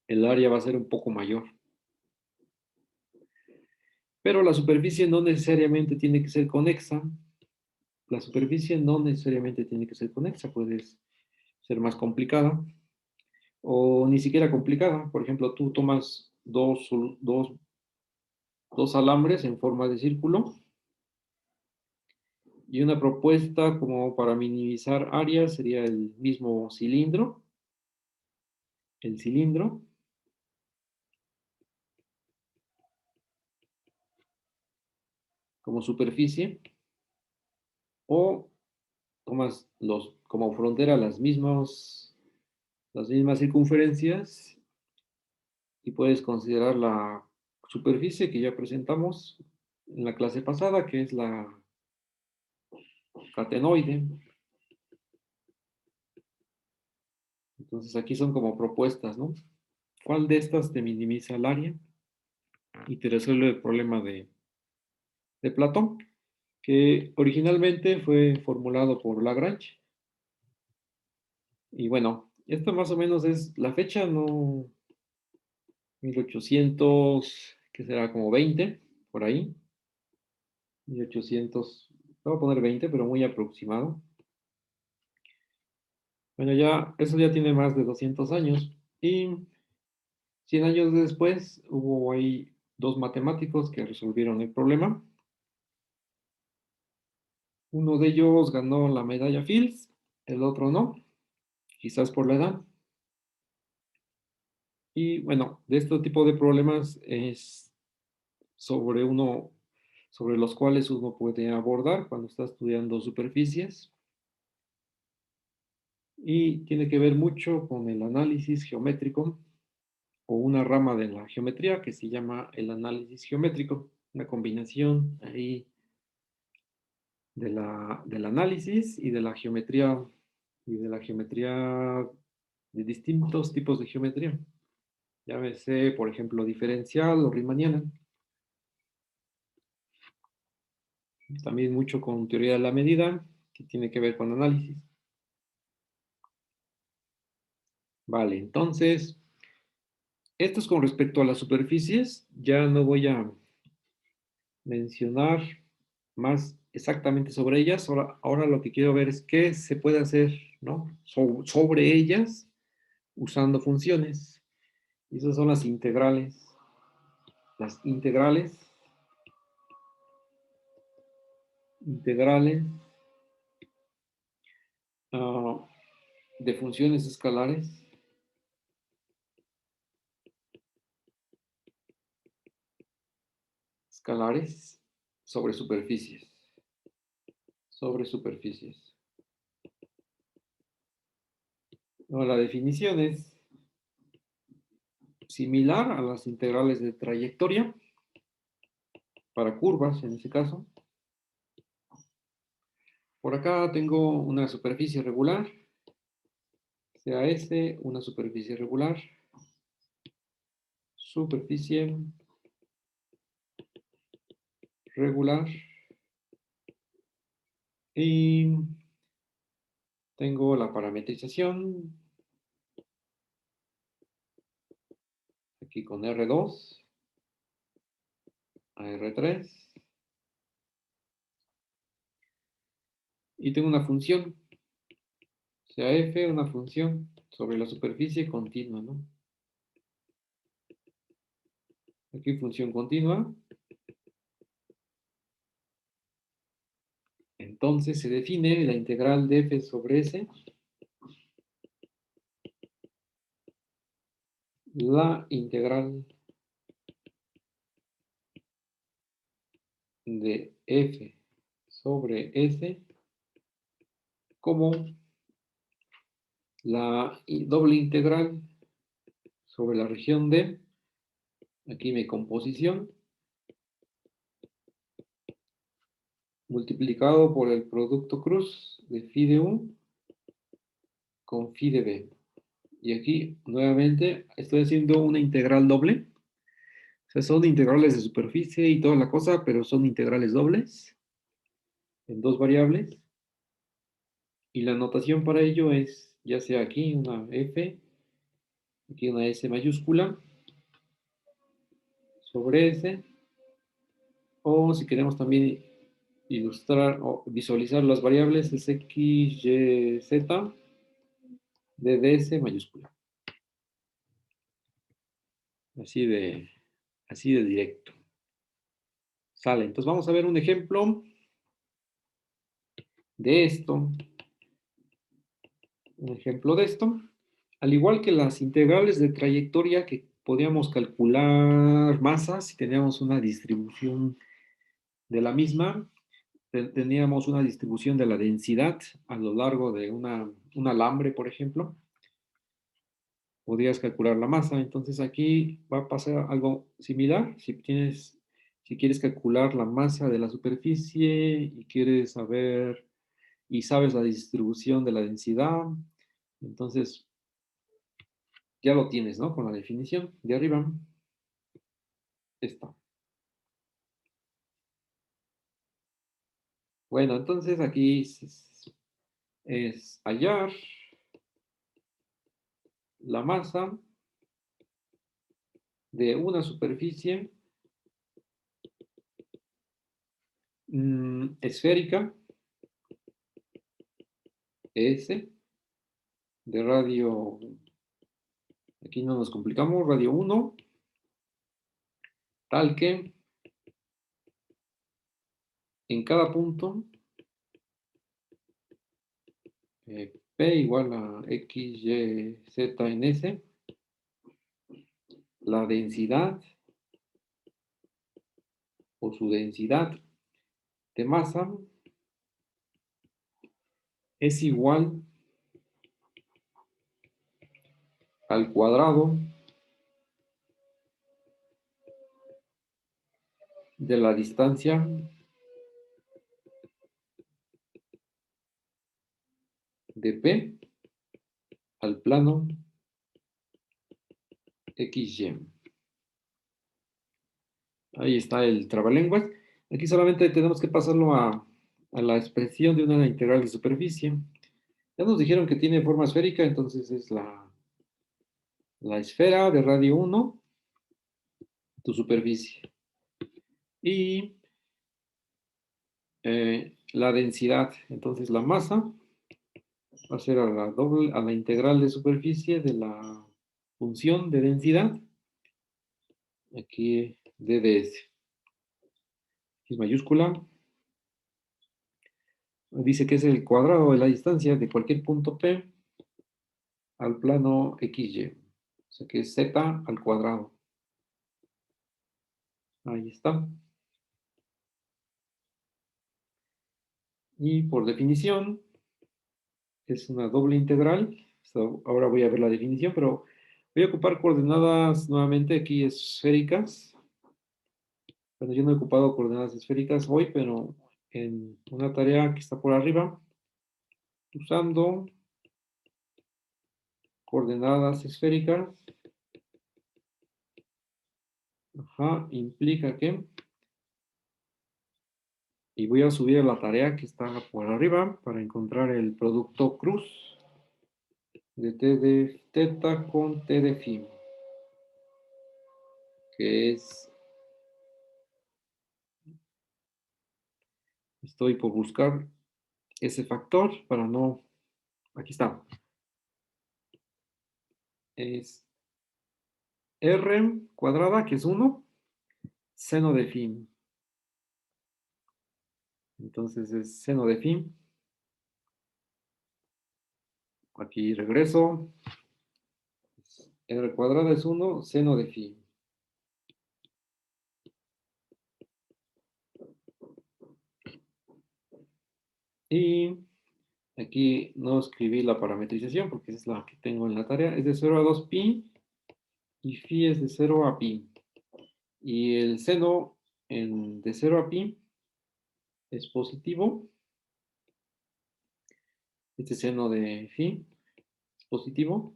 el área va a ser un poco mayor. Pero la superficie no necesariamente tiene que ser conexa. La superficie no necesariamente tiene que ser conexa, puede ser más complicada o ni siquiera complicada. Por ejemplo, tú tomas dos alambres en forma de círculo y una propuesta como para minimizar áreas sería el mismo cilindro, el cilindro, como superficie, o tomas como frontera las mismas circunferencias y puedes considerar la superficie que ya presentamos en la clase pasada, que es la catenoide. Entonces aquí son como propuestas, ¿no? ¿Cuál de estas te minimiza el área y te resuelve el problema de Platón? Que originalmente fue formulado por Lagrange. Y bueno, Esto más o menos es la fecha, no 1800, que será como 20, por ahí. 1800, voy a poner 20, pero muy aproximado. Bueno, ya, eso ya tiene más de 200 años. Y 100 años después hubo ahí dos matemáticos que resolvieron el problema. Uno de ellos ganó la medalla Fields, el otro no, quizás por la edad. Y bueno, de este tipo de problemas es sobre sobre los cuales uno puede abordar cuando está estudiando superficies y tiene que ver mucho con el análisis geométrico o una rama de la geometría que se llama el análisis geométrico, una combinación ahí del análisis y de la geometría, de distintos tipos de geometría. Llámese, por ejemplo, diferencial o riemanniana. También mucho con teoría de la medida, que tiene que ver con análisis. Vale, entonces, esto es con respecto a las superficies. Ya no voy a mencionar más exactamente sobre ellas. Ahora lo que quiero ver es qué se puede hacer, ¿no? Sobre ellas usando funciones. Y esas son las integrales. Las integrales ah, de funciones escalares sobre superficies. Sobre superficies. No, la definición es similar a las integrales de trayectoria para curvas, en ese caso. Por acá tengo una superficie regular, sea S, una superficie regular, superficie regular, y tengo la parametrización, aquí con R2 a R3, y tengo una función, sea F, una función sobre la superficie continua, ¿no? Aquí función continua. Entonces se define la integral de f sobre s, la integral de f sobre s como la doble integral sobre la región D, aquí mi composición, multiplicado por el producto cruz de phi de U con phi de B. Y aquí nuevamente estoy haciendo una integral doble. O sea, son integrales de superficie y toda la cosa, pero son integrales dobles en dos variables. Y la notación para ello es, ya sea aquí una F, aquí una S mayúscula, sobre S, o si queremos también ilustrar o visualizar las variables, es X, Y, Z, de DS mayúscula. Así de, así de directo. Sale. Entonces vamos a ver un ejemplo de esto. Un ejemplo de esto. Al igual que las integrales de trayectoria que podíamos calcular masas si teníamos una distribución de la misma, teníamos una distribución de la densidad a lo largo de un alambre, por ejemplo. Podrías calcular la masa. Entonces aquí va a pasar algo similar. Si quieres calcular la masa de la superficie y quieres saber y sabes la distribución de la densidad, entonces ya lo tienes, ¿no? Con la definición de arriba. Esta. Bueno, entonces aquí es hallar la masa de una superficie esférica S de radio, aquí no nos complicamos, radio 1, tal que en cada punto P igual a X, Y, Z en S, la densidad o su densidad de masa es igual al cuadrado de la distancia de P al plano XY. Ahí está el trabalenguas. Aquí solamente tenemos que pasarlo a la expresión de una integral de superficie. Ya nos dijeron que tiene forma esférica, entonces es la esfera de radio 1, tu superficie. Y la densidad, entonces la masa va a ser a la integral de superficie de la función de densidad, aquí dds, es mayúscula, dice que es el cuadrado de la distancia de cualquier punto P al plano XY, o sea que es Z al cuadrado. Ahí está. Y por definición, es una doble integral. Ahora voy a ver la definición, pero voy a ocupar coordenadas nuevamente aquí esféricas. Bueno, yo no he ocupado coordenadas esféricas hoy, pero en una tarea que está por arriba, usando coordenadas esféricas, implica que, y voy a subir a la tarea que está por arriba para encontrar el producto cruz de t de teta con t de phi, que es, estoy por buscar ese factor para no, aquí está, es r cuadrada, que es 1, seno de phi. Entonces es seno de phi. Aquí regreso. R cuadrada es 1, seno de phi. Y aquí no escribí la parametrización porque es la que tengo en la tarea. Es de 0 a 2 pi y phi es de 0 a pi. Y el seno de 0 a pi es positivo. Este seno de phi es positivo.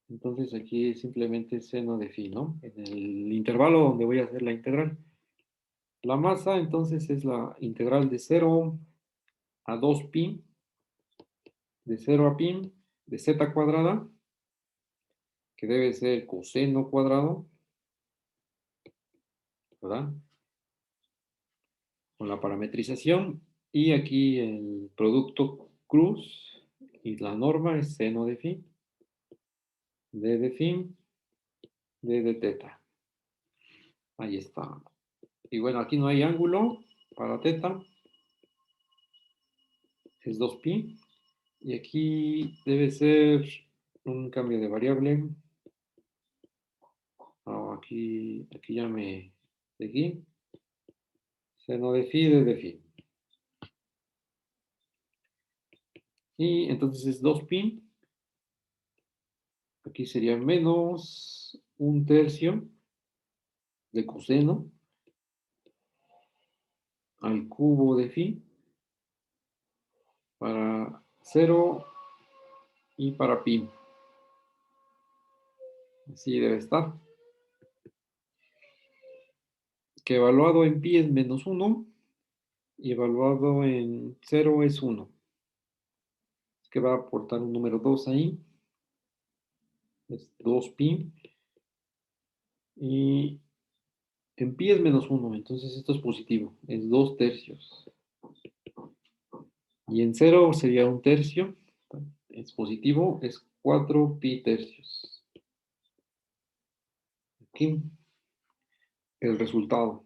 Entonces aquí es simplemente seno de phi, ¿no? En el intervalo donde voy a hacer la integral. La masa entonces es la integral de 0 a 2 pi, de 0 a pi, de z cuadrada, que debe ser coseno cuadrado, ¿verdad? Con la parametrización. Y aquí el producto cruz y la norma es seno de phi, d de phi, d de teta. Ahí está. Y bueno, aquí no hay ángulo para teta. Es 2 pi. Y aquí debe ser un cambio de variable. Aquí ya me seguí. Seno de phi, d de phi. Y entonces es 2 pi. Aquí sería menos un tercio de coseno al cubo de phi para 0 y para pi. Así debe estar. Que evaluado en pi es menos 1 y evaluado en 0 es 1. Es que va a aportar un número 2 ahí. es 2pi. Y en pi es -1, entonces esto es positivo, es 2 tercios. Y en 0 sería 1 tercio, es positivo, es 4pi tercios. Aquí el resultado.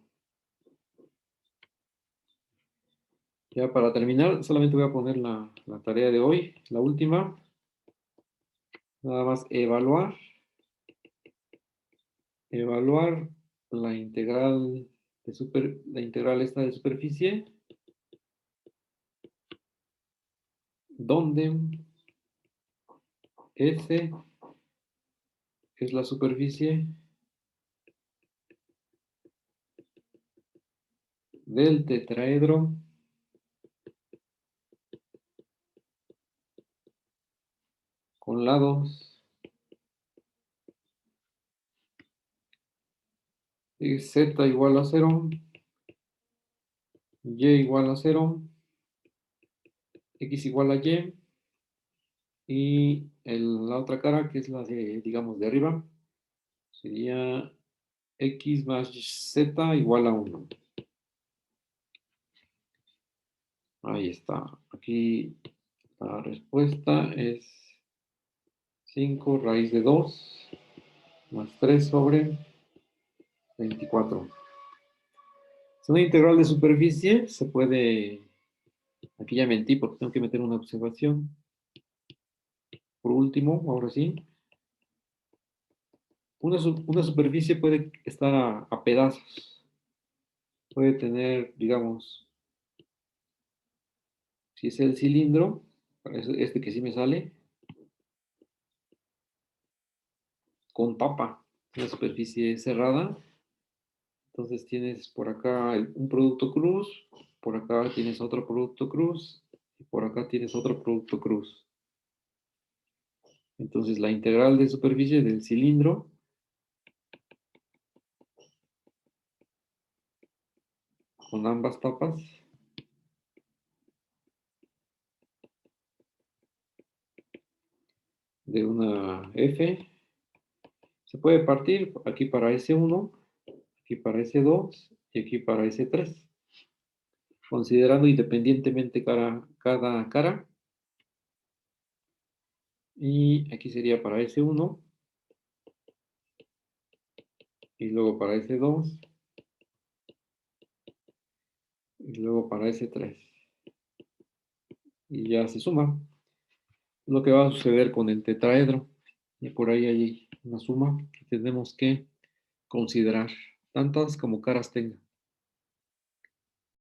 Ya para terminar, solamente voy a poner la tarea de hoy, la última. Nada más evaluar la integral esta de superficie, donde S es la superficie del tetraedro con lados z igual a 0, y igual a 0, x igual a y la otra cara, que es la de, digamos, de arriba, sería x más z igual a 1. Ahí está. Aquí la respuesta es 5 raíz de 2 más 3 sobre 24. Es una integral de superficie, se puede... Aquí ya mentí porque tengo que meter una observación. Por último, ahora sí. Una superficie puede estar a pedazos. Puede tener, digamos, si es el cilindro, este que sí me sale, con tapa, una superficie cerrada. Entonces tienes por acá un producto cruz, por acá tienes otro producto cruz, y por acá tienes otro producto cruz. Entonces la integral de superficie del cilindro con ambas tapas de una F se puede partir aquí para S1, aquí para S2 y aquí para S3, considerando independientemente cada cara. Y aquí sería para S1 y luego para S2 y luego para S3. Y ya se suma lo que va a suceder con el tetraedro. Y por ahí hay una suma que tenemos que considerar, tantas como caras tenga.